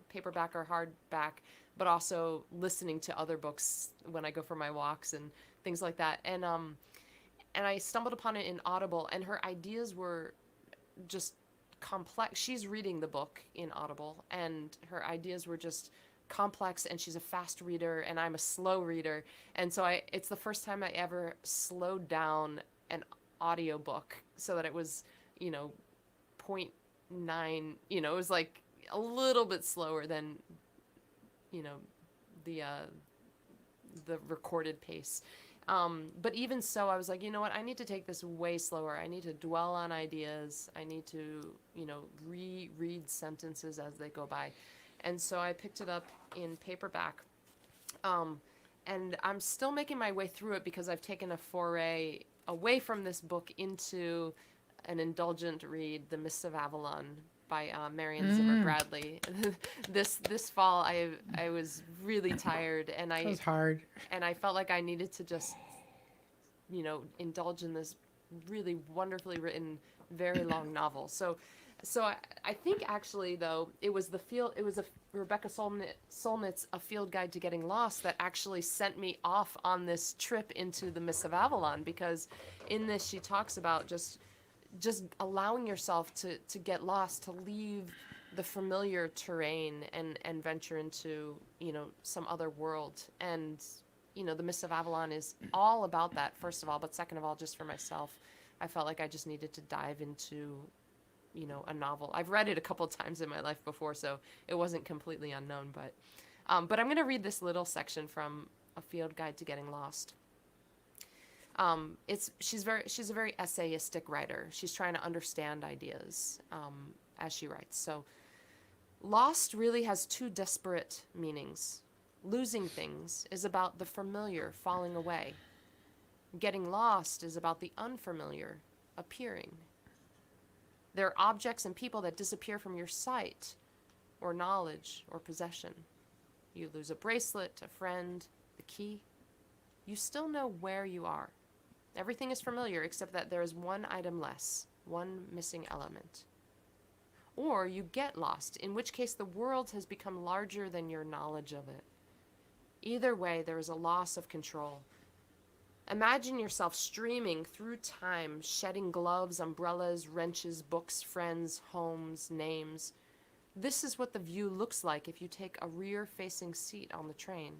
paperback or hardback, but also listening to other books when I go for my walks and things like that. And I stumbled upon it in Audible, and her ideas were just complex. She's reading the book in Audible, and her ideas were just complex, and she's a fast reader and I'm a slow reader, and so it's the first time I ever slowed down an audiobook so that it was, point 0.9, it was like a little bit slower than, the recorded pace. But even so, I was like, you know what? I need to take this way slower. I need to dwell on ideas. I need to, reread sentences as they go by. And so I picked it up in paperback. And I'm still making my way through it because I've taken a foray away from this book into an indulgent read, The Mists of Avalon by Marion Zimmer Bradley. This fall, I was really tired, and It was hard. and I felt like I needed to just, indulge in this really wonderfully written, very long novel. So I think actually though it was Rebecca Solnit's A Field Guide to Getting Lost that actually sent me off on this trip into the Mists of Avalon, because in this she talks about just allowing yourself to get lost, to leave the familiar terrain and venture into, some other world. And, the Mists of Avalon is all about that, first of all, but second of all, just for myself, I felt like I just needed to dive into, a novel. I've read it a couple times in my life before, so it wasn't completely unknown, but I'm going to read this little section from A Field Guide to Getting Lost. She's a very essayistic writer. She's trying to understand ideas as she writes. So, lost really has two disparate meanings. Losing things is about the familiar falling away. Getting lost is about the unfamiliar appearing. There are objects and people that disappear from your sight, or knowledge, or possession. You lose a bracelet, a friend, the key. You still know where you are. Everything is familiar except that there is one item less, one missing element. or you get lost, in which case the world has become larger than your knowledge of it. Either way, there is a loss of control. Imagine yourself streaming through time, shedding gloves, umbrellas, wrenches, books, friends, homes, names. This is what the view looks like if you take a rear-facing seat on the train.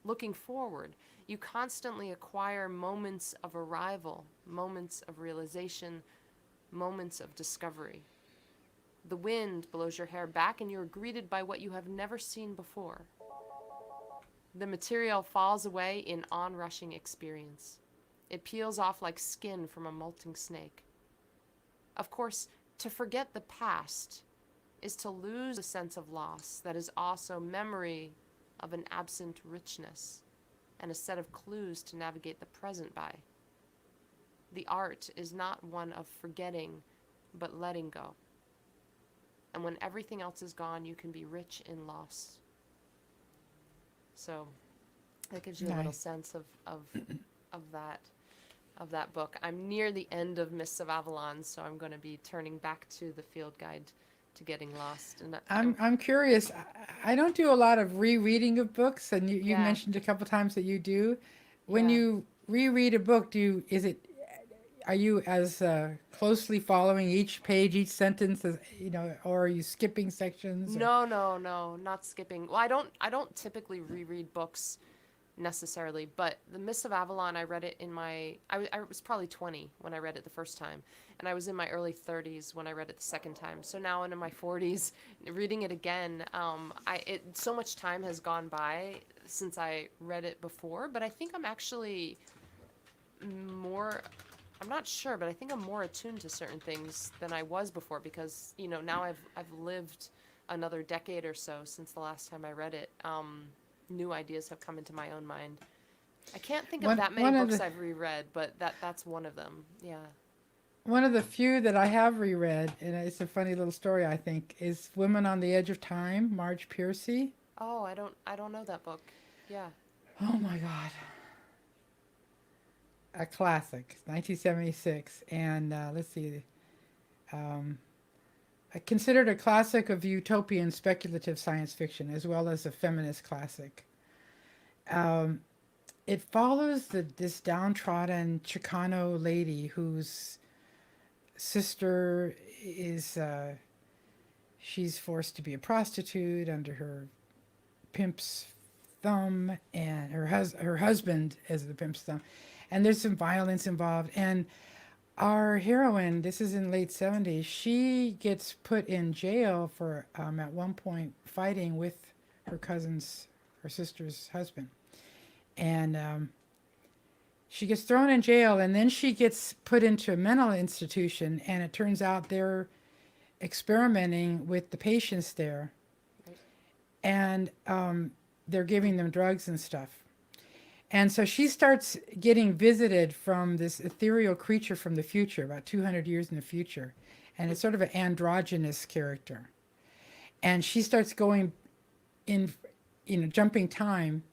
Looking forward, you constantly acquire moments of arrival, moments of realization, moments of discovery. The wind blows your hair back and you are greeted by what you have never seen before. The material falls away in onrushing experience. It peels off like skin from a molting snake. Of course, to forget the past is to lose a sense of loss that is also memory of an absent richness and a set of clues to navigate the present by. The art is not one of forgetting, but letting go. And when everything else is gone, you can be rich in loss. So that gives you a little sense of that book. I'm near the end of Mists of Avalon, so I'm going to be turning back to the field guide to Getting Lost. And I'm curious. I don't do a lot of rereading of books, and you Yeah. mentioned a couple times that you do. When Yeah. you reread a book, are you as closely following each page, each sentence, as, or are you skipping sections? No, not skipping. Well, I don't typically reread books necessarily, but The Mists of Avalon, I read it in I was probably 20 when I read it the first time, and I was in my early 30s when I read it the second time. So now I'm in my 40s, reading it again. So much time has gone by since I read it before, but I think I'm actually more. I'm not sure, but I think I'm more attuned to certain things than I was before because now I've lived another decade or so since the last time I read it. New ideas have come into my own mind. I can't think of that many books I've reread, but that's one of them. Yeah. One of the few that I have reread, and it's a funny little story, I think, is Women on the Edge of Time, Marge Piercy. Oh, I don't know that book. Yeah. Oh my God. A classic, 1976. And let's see. Considered a classic of utopian speculative science fiction, as well as a feminist classic. It follows this downtrodden Chicano lady whose sister is she's forced to be a prostitute under her pimp's thumb, and her husband is the pimp's thumb, and there's some violence involved. And our heroine, this is in late 70s, she gets put in jail for at one point fighting with her sister's husband. And she gets thrown in jail, and then she gets put into a mental institution, and it turns out they're experimenting with the patients there. And they're giving them drugs and stuff. And so she starts getting visited from this ethereal creature from the future, about 200 years in the future. And it's sort of an androgynous character. And she starts going in, jumping time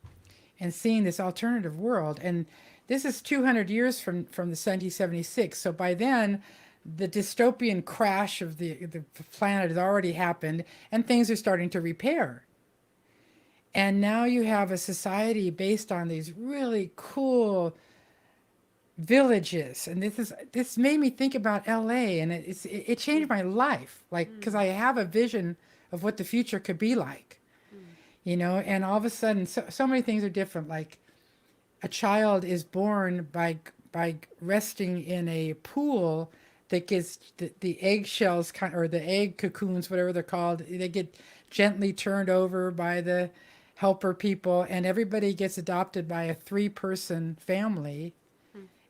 and seeing this alternative world. And this is 200 years from the 1776. So by then, the dystopian crash of the planet has already happened, and things are starting to repair. And now you have a society based on these really cool villages. And this made me think about LA, and it changed my life. Like, because I have a vision of what the future could be like, and all of a sudden, so many things are different. Like, a child is born by resting in a pool that gets the eggshells, or the egg cocoons, whatever they're called, they get gently turned over by the helper people, and everybody gets adopted by a 3-person family.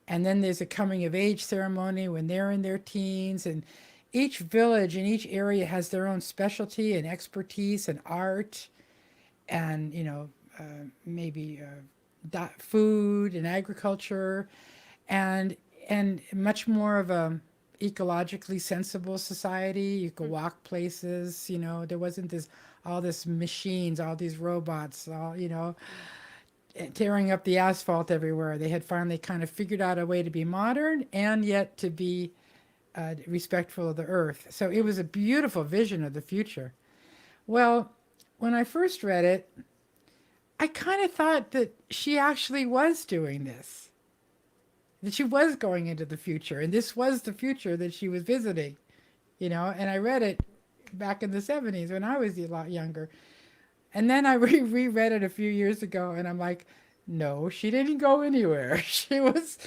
And then there's a coming of age ceremony when they're in their teens, and each village in each area has their own specialty and expertise and art, and maybe food and agriculture, and much more of a ecologically sensible society. You could walk places, there wasn't all this machines, all these robots, tearing up the asphalt everywhere. They had finally kind of figured out a way to be modern and yet to be respectful of the earth. So it was a beautiful vision of the future. Well, when I first read it, I kind of thought that she actually was doing this, that she was going into the future, and this was the future that she was visiting, you know. And I read it back in the 70s when I was a lot younger. And then I reread it a few years ago, and I'm like, no, she didn't go anywhere. She was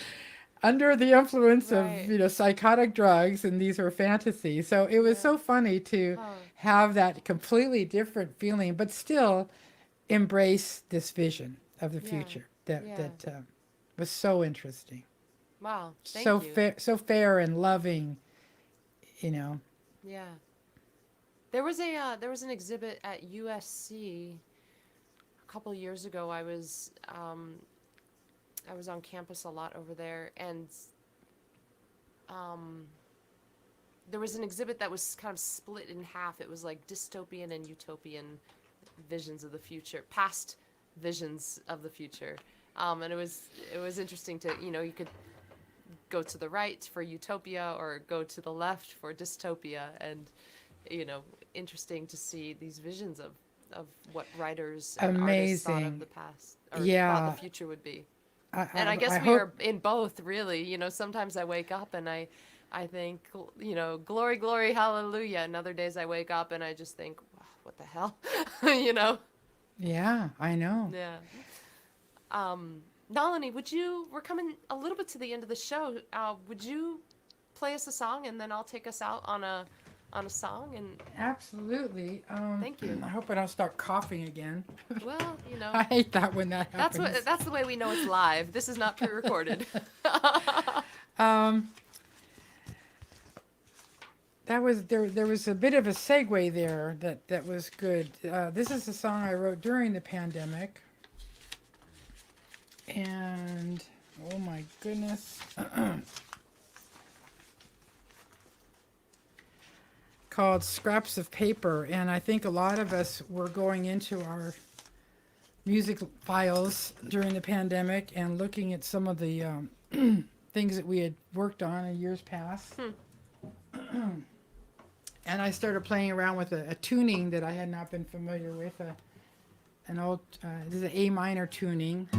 under the influence of, Right. you know, psychotic drugs, and these were fantasies. So it was Yeah. so funny to Huh. have that completely different feeling, but still embrace this vision of the Yeah. future that Yeah. was so interesting, Wow. Thank so you. fair and loving, you know. Yeah. There was an exhibit at USC a couple years ago. I was on campus a lot over there, and um, there was an exhibit that was kind of split in half. It was like dystopian and utopian visions of the future, past visions of the future, and it was interesting to, you know, you could go to the right for utopia or go to the left for dystopia, and, you know, interesting to see these visions of what writers and artists thought of Amazing. the past or thought Yeah. the future would be. I, And I I guess we hope. are in both, really. You know, sometimes I wake up and I think, you know, glory, glory, hallelujah. And other days I wake up and I just think, "Wow, what the hell?" You know? Yeah, I know. Yeah. Nalini, we're coming a little bit to the end of the show. Would you play us a song and then I'll take us out on a song? And Absolutely. thank you. I hope I don't start coughing again. Well, you know, I hate that when that happens. that's the way we know it's live. This is not pre-recorded. Um, that was there. There was a bit of a segue there that was good. This is a song I wrote during the pandemic, and oh my goodness, called "Scraps of Paper." And I think a lot of us were going into our music files during the pandemic and looking at some of the things that we had worked on in years past. And I started playing around with a tuning that I had not been familiar with, an old, this is an A minor tuning.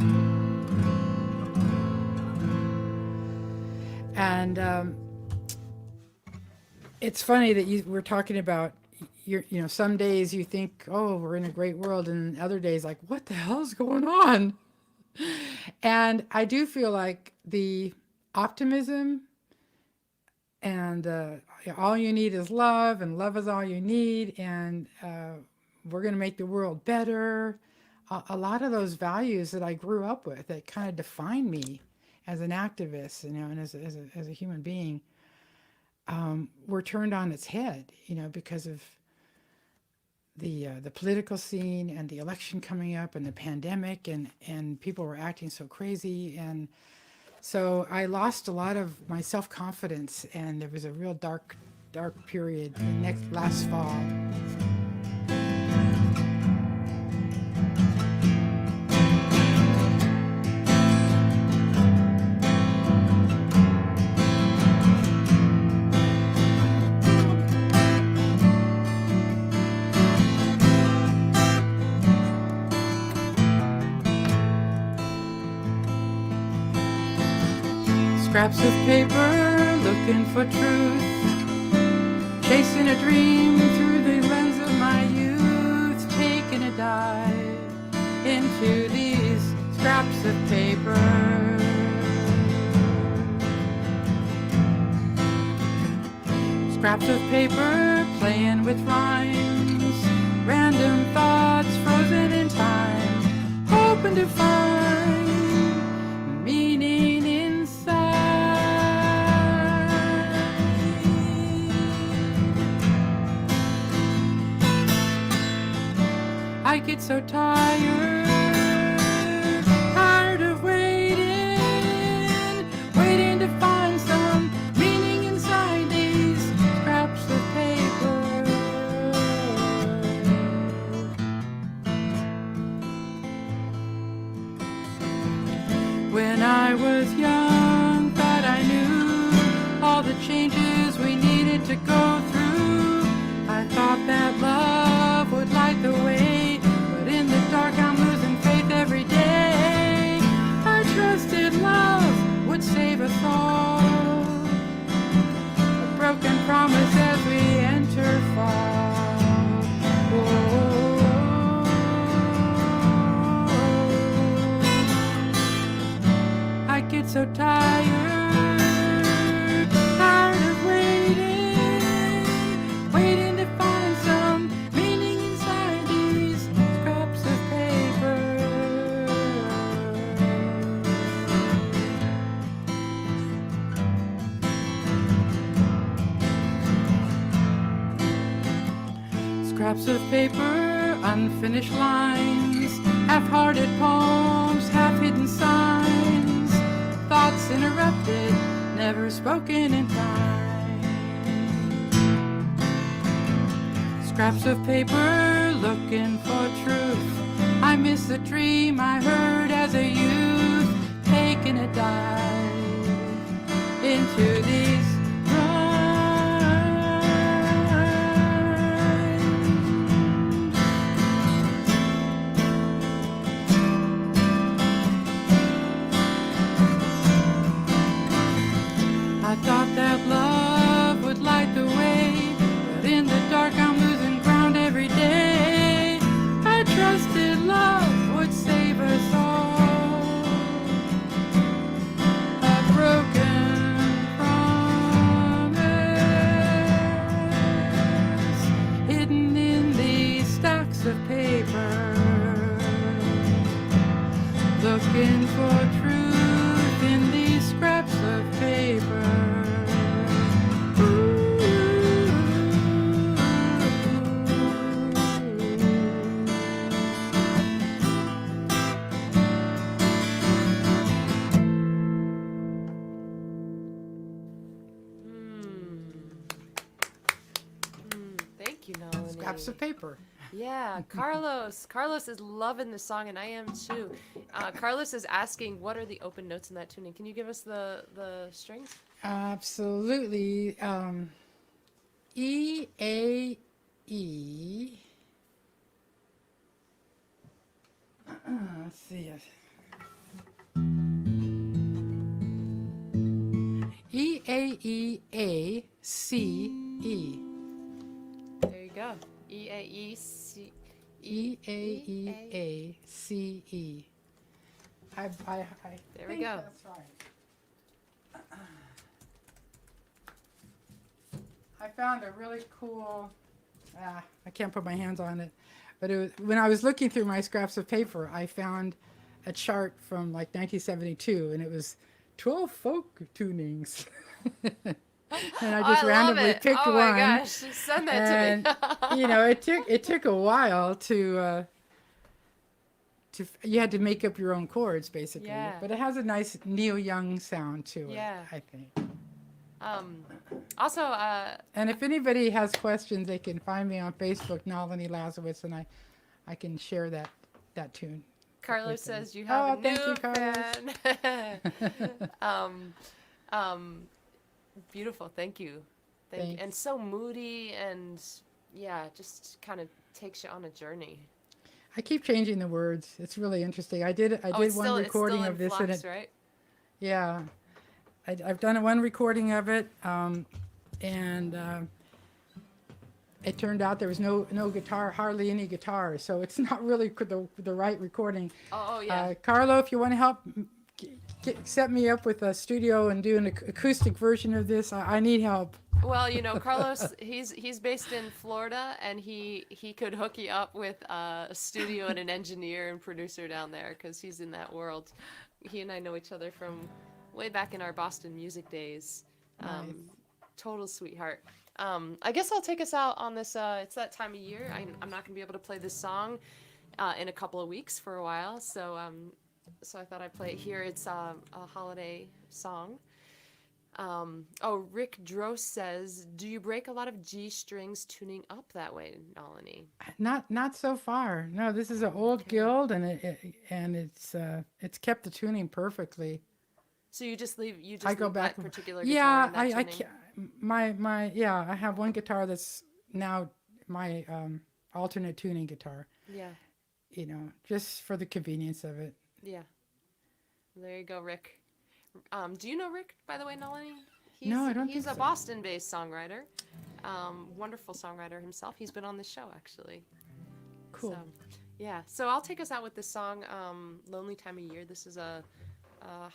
And it's funny that we're talking about, you know, some days you think, oh, we're in a great world, and other days like, what the hell's going on? And I do feel like the optimism and all you need is love, and love is all you need, and we're going to make the world better. A lot of those values that I grew up with that kind of define me as an activist, you know, and as a human being, were turned on its head, you know, because of the political scene and the election coming up and the pandemic, and people were acting so crazy. And so I lost a lot of my self-confidence, and there was a real dark period last fall. Scraps of paper, looking for truth, chasing a dream through the lens of my youth, taking a dive into these scraps of paper. Scraps of paper, playing with rhymes, random thoughts frozen in time, hoping to find meaning inside. I get so tired of waiting to find some meaning inside these scraps of paper. When I was young, thought I knew all the changes we needed to go through. I thought that love would light the way, but in the dark I'm losing faith every day. I trusted love would save us all. A broken promise as we enter fall. I get so tired of waiting to find some meaning inside these scraps of paper. Scraps of paper, unfinished lines, half-hearted poems, half-hidden signs, thoughts interrupted, never spoken in time. Scraps of paper, looking for truth. I miss the dream I heard as a youth, taking a dive into these I thought that love would light the way, but in the dark I'm losing ground every day. I trusted love would save us all. A broken promise hidden in these stacks of paper, looking for truth in these scraps of paper. Thank you, Nalini. Scraps of paper. Yeah, Carlos. Carlos is loving the song, and I am too. Carlos is asking, what are the open notes in that tuning? Can you give us the strings? Absolutely. E, A, E. Let's see it. E, A, E, A, C, E. There you go. E A E C E, A, E, A, C, E. I There we think go. that's right. I found a really cool, I can't put my hands on it, but it was, when I was looking through my scraps of paper, I found a chart from like 1972, and it was 12 folk tunings. And I just randomly picked one. Oh my gosh, send that to me. You know, it took a while to you had to make up your own chords basically. Yeah. But it has a nice Neil Young sound to it, Yeah. I think. Also, And if anybody has questions, they can find me on Facebook, Nalini Lasiewicz, and I can share that tune. Carlos says you have a thank new you, Carlos. fan. Beautiful, thank you. Thank you. Thanks. And so moody, and yeah, just kind of takes you on a journey. I keep changing the words. It's really interesting. I did It's one still, recording it's still of this, in and flux, it, right? yeah, I've done one recording of it, and it turned out there was no guitar, hardly any guitar, so it's not really the right recording. Oh yeah. Carlo, if you want to help set me up with a studio and do an acoustic version of this, I need help. Well, you know, Carlos, he's based in Florida, and he could hook you up with a studio and an engineer and producer down there, because he's in that world. He and I know each other from way back in our Boston music days. Nice. Total sweetheart. I guess I'll take us out on this. It's that time of year. I'm not gonna be able to play this song in a couple of weeks for a while, so I thought I'd play it here. It's a holiday song. Rick Dross says, do you break a lot of G strings tuning up that way, Nalini? Not so far. No, this is an old guild, and it's kept the tuning perfectly. So you just leave, you I just go leave back. that particular Yeah, guitar in that I tuning? can't. Yeah, I have one guitar that's now my alternate tuning guitar. Yeah, Just for the convenience of it. yeah. There you go, Rick. Do you know Rick, by the way, Nalini? No, I don't He's think a so. Boston-based songwriter, wonderful songwriter himself. He's been on the show actually. So, Cool. yeah. So I'll take us out with this song, "Lonely Time of Year." This is a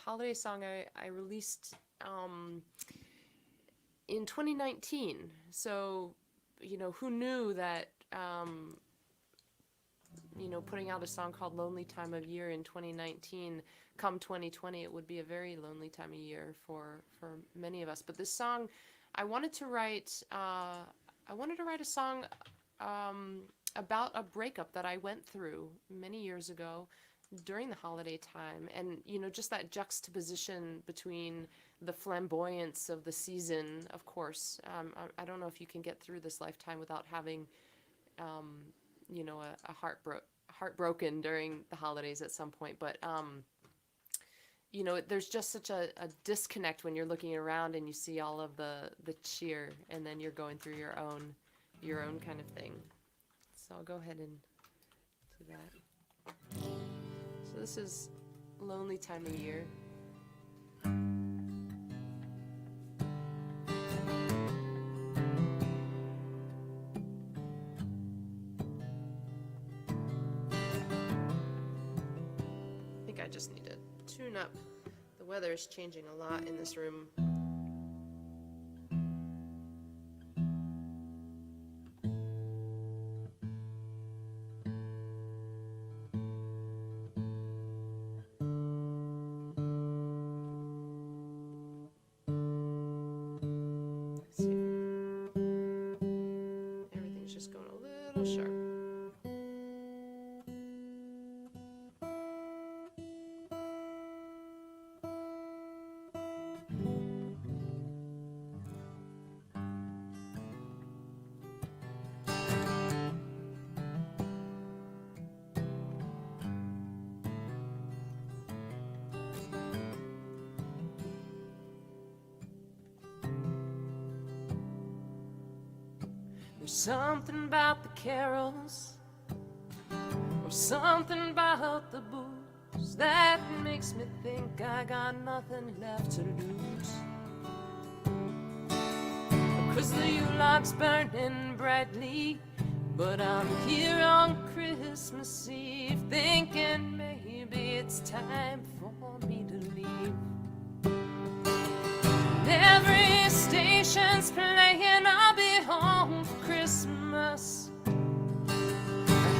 holiday song I released in 2019. So, who knew that putting out a song called "Lonely Time of Year" in 2019, come 2020, it would be a very lonely time of year for many of us. But this song, I wanted to write. I wanted to write a song about a breakup that I went through many years ago during the holiday time, and just that juxtaposition between the flamboyance of the season. Of course, I don't know if you can get through this lifetime without having a heartbroken during the holidays at some point. But there's just such a disconnect when you're looking around and you see all of the cheer, and then you're going through your own kind of thing. So I'll go ahead and do that. So this is "Lonely Time of Year." I just need to tune up. The weather is changing a lot in this room. Let's see. Everything's just going a little sharp. There's something about the carols, or something about the booze, that makes me think I got nothing left to lose. 'Cause the Yule log's burning brightly, but I'm here on Christmas Eve, thinking maybe it's time for me to leave. Every station's playing "I'll Be Home for Christmas."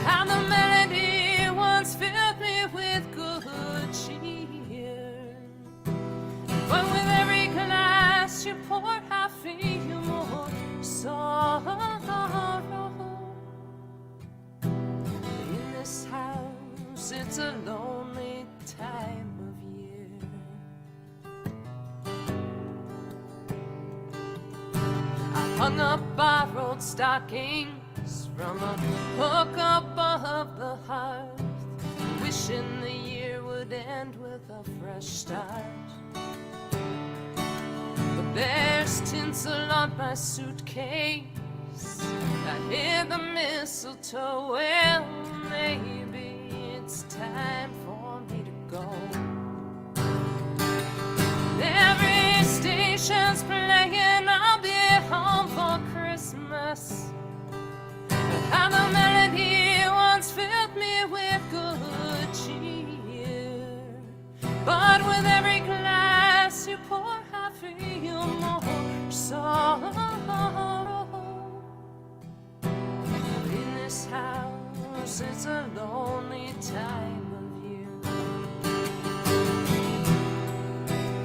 How the melody once filled me with good cheer, but with every glass you pour, I feel more sorrow. In this house, it's a lonely time of year. Hung up borrowed stockings from a hook above the hearth, wishing the year would end with a fresh start. But there's tinsel on my suitcase, I hear the mistletoe. Well, maybe it's time for me to go. Every station's playing "I'll Be Home for Christmas." How the melody once filled me with good cheer, but with every glass you pour, I feel more sorrow. In this house, it's a lonely time of year.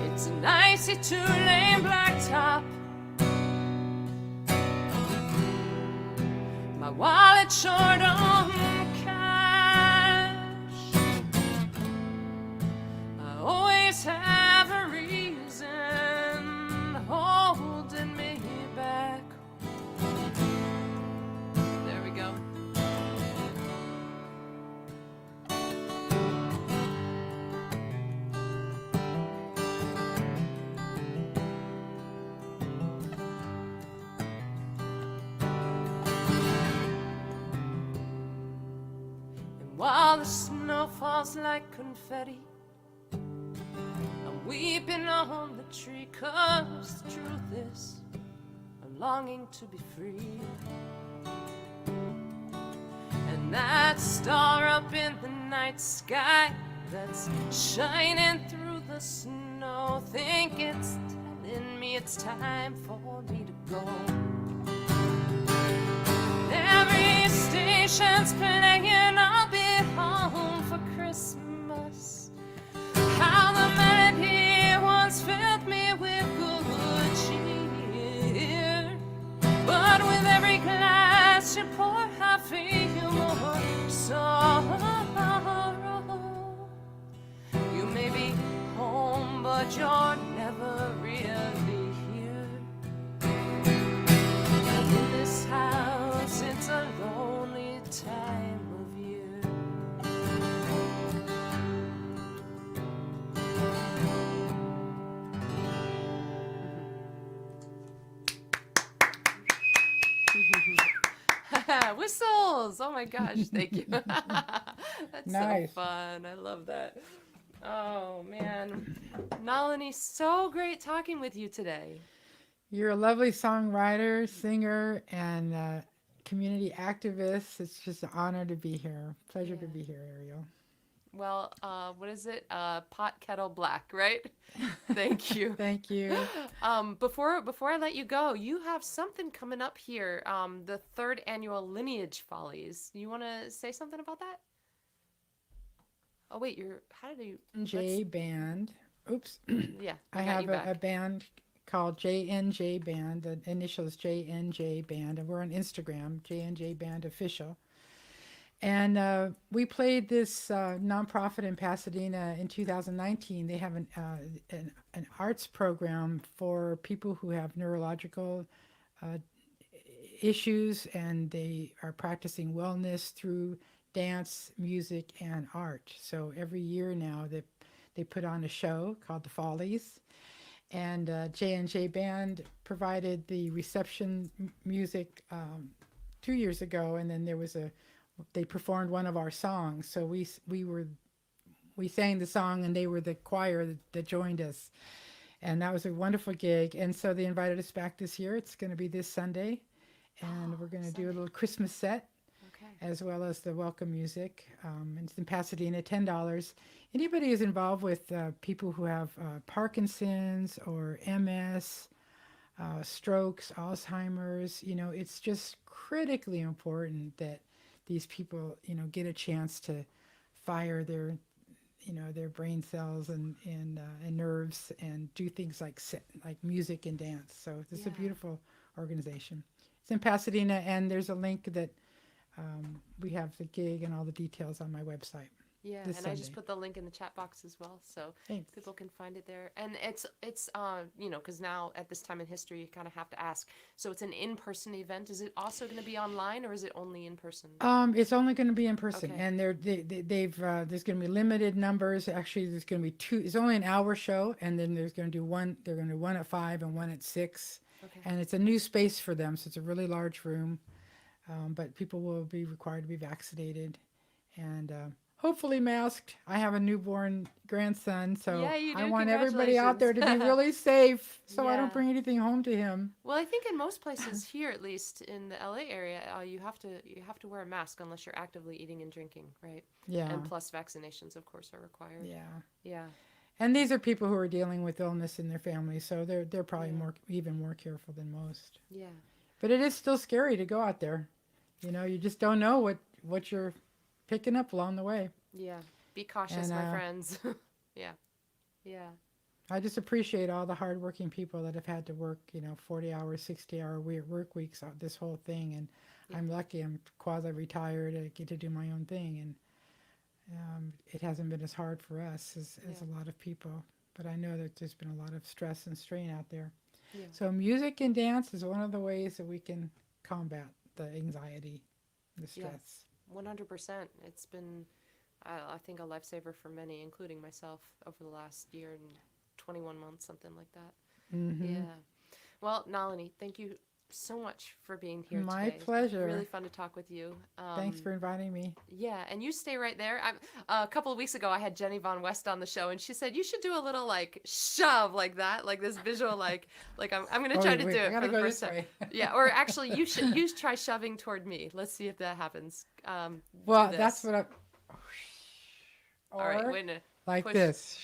It's an icy two-lane blacktop, my wallet short on cash. I always have a reason holding me back. There we go. while the snow falls like confetti. I'm weeping on the tree, 'cause the truth is I'm longing to be free. And that star up in the night sky that's shining through the snow, think it's telling me it's time for me to go. Every station's playing I'll be home for Christmas. How the melody once filled me with good cheer, but with every glass you pour I feel more sorrow. You may be home, but you're never really here. And in this house, it's a lonely time of year. Whistles! Oh my gosh, thank you. That's Nice. so fun. I love that. Oh man. Nalini, so great talking with you today. You're a lovely songwriter, singer, and community activist. It's just an honor to be here. Pleasure to Yeah. be here, Arielle. Well, what is it? Pot kettle black, right? Thank you. Thank you. Before I let you go, you have something coming up here. The 3rd annual Lineage Follies. You want to say something about that? Oh wait, how did you? J Band. Oops. Yeah, I got have you back. a band called JNJ Band. The initials JNJ Band, and we're on Instagram, JNJ Band Official. And we played this nonprofit in Pasadena in 2019. They have an arts program for people who have neurological uh, issues, and they are practicing wellness through dance, music, and art. So every year now they put on a show called The Follies, and J&J Band provided the reception music 2 years ago, and then they performed one of our songs. So we sang the song, and they were the choir that joined us, and that was a wonderful gig. And so they invited us back this year. It's going to be this Sunday, and we're going to do a little Christmas set, Okay. as well as the welcome music. And it's in Pasadena, $10. Anybody who's involved with people who have Parkinson's or MS, strokes, Alzheimer's, it's just critically important that these people, get a chance to fire their brain cells and nerves, and do things like music and dance. So this is a Yeah. beautiful organization. It's in Pasadena, and there's a link that we have the gig and all the details on my website. Yeah, This and I just Sunday. put the link in the chat box as well, so Thanks. people can find it there. And it's because now at this time in history, you kind of have to ask. So it's an in-person event. Is it also going to be online, or is it only in person? It's only going to be in person, Okay. and they've there's going to be limited numbers. Actually, there's going to be two. It's only an hour show, and then there's going to do one. They're going to do one at 5 and one at 6, Okay. and it's a new space for them, so it's a really large room. But people will be required to be vaccinated, and hopefully masked. I have a newborn grandson, so Yeah, you I do. want everybody out there to be really safe, so I Yeah. don't bring anything home to him. Well, I think in most places here, at least in the LA area, you have to wear a mask unless you're actively eating and drinking, right? Yeah, And plus vaccinations, of course, are required. yeah. Yeah. And these are people who are dealing with illness in their family, so they're probably Yeah. even more careful than most. Yeah. But it is still scary to go out there. You just don't know what you're picking up along the way. Yeah. Be cautious, And my friends. Yeah. Yeah. I just appreciate all the hardworking people that have had to work, 40 hours, 60-hour work weeks, this whole thing. And Yeah. I'm lucky. I'm quasi-retired. I get to do my own thing, and it hasn't been as hard for us as Yeah. a lot of people. But I know that there's been a lot of stress and strain out there. Yeah. So music and dance is one of the ways that we can combat the anxiety, the Yeah. stress. 100%. It's been, I think, a lifesaver for many, including myself, over the last year and 21 months, something like that. Mm-hmm. Yeah. Well, Nalini, thank you so much for being here My today. pleasure. Really fun to talk with you. Thanks for inviting me. Yeah, and you stay right there. A couple of weeks ago, I had Jenny Von West on the show, and she said you should do a little like shove like that, like this visual, like I'm gonna try to wait, do I it gotta for the go first this time. way. Yeah, or actually, you try shoving toward me. Let's see if that happens. Well, Do that's this. what I. All right, Or wait a minute. like Push. this.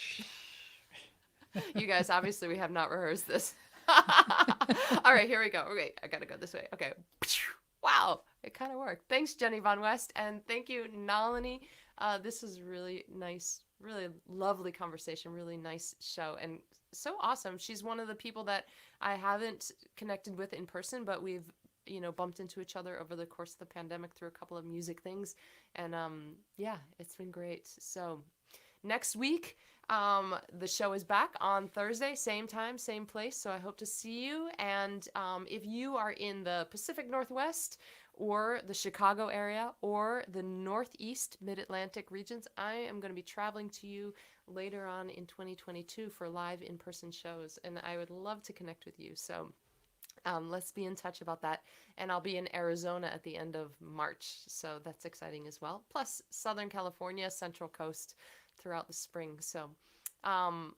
You guys, obviously, we have not rehearsed this. All right, here we go. Okay, I gotta go this way. Okay. Wow, it kind of worked. Thanks, Jenny Von West, and thank you, Nalini. This was really nice, really lovely conversation, really nice show, and so awesome. She's one of the people that I haven't connected with in person, but we've bumped into each other over the course of the pandemic through a couple of music things, and yeah, it's been great. So next week, the show is back on Thursday, same time, same place. So I hope to see you. And if you are in the Pacific Northwest or the Chicago area or the Northeast Mid-Atlantic regions, I am going to be traveling to you later on in 2022 for live in-person shows. And I would love to connect with you. So let's be in touch about that. And I'll be in Arizona at the end of March. So that's exciting as well. Plus Southern California, Central Coast throughout the spring. So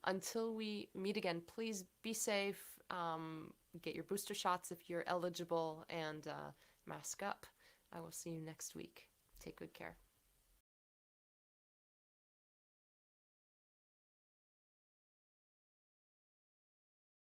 until we meet again, please be safe, get your booster shots if you're eligible, and mask up. I will see you next week. Take good care.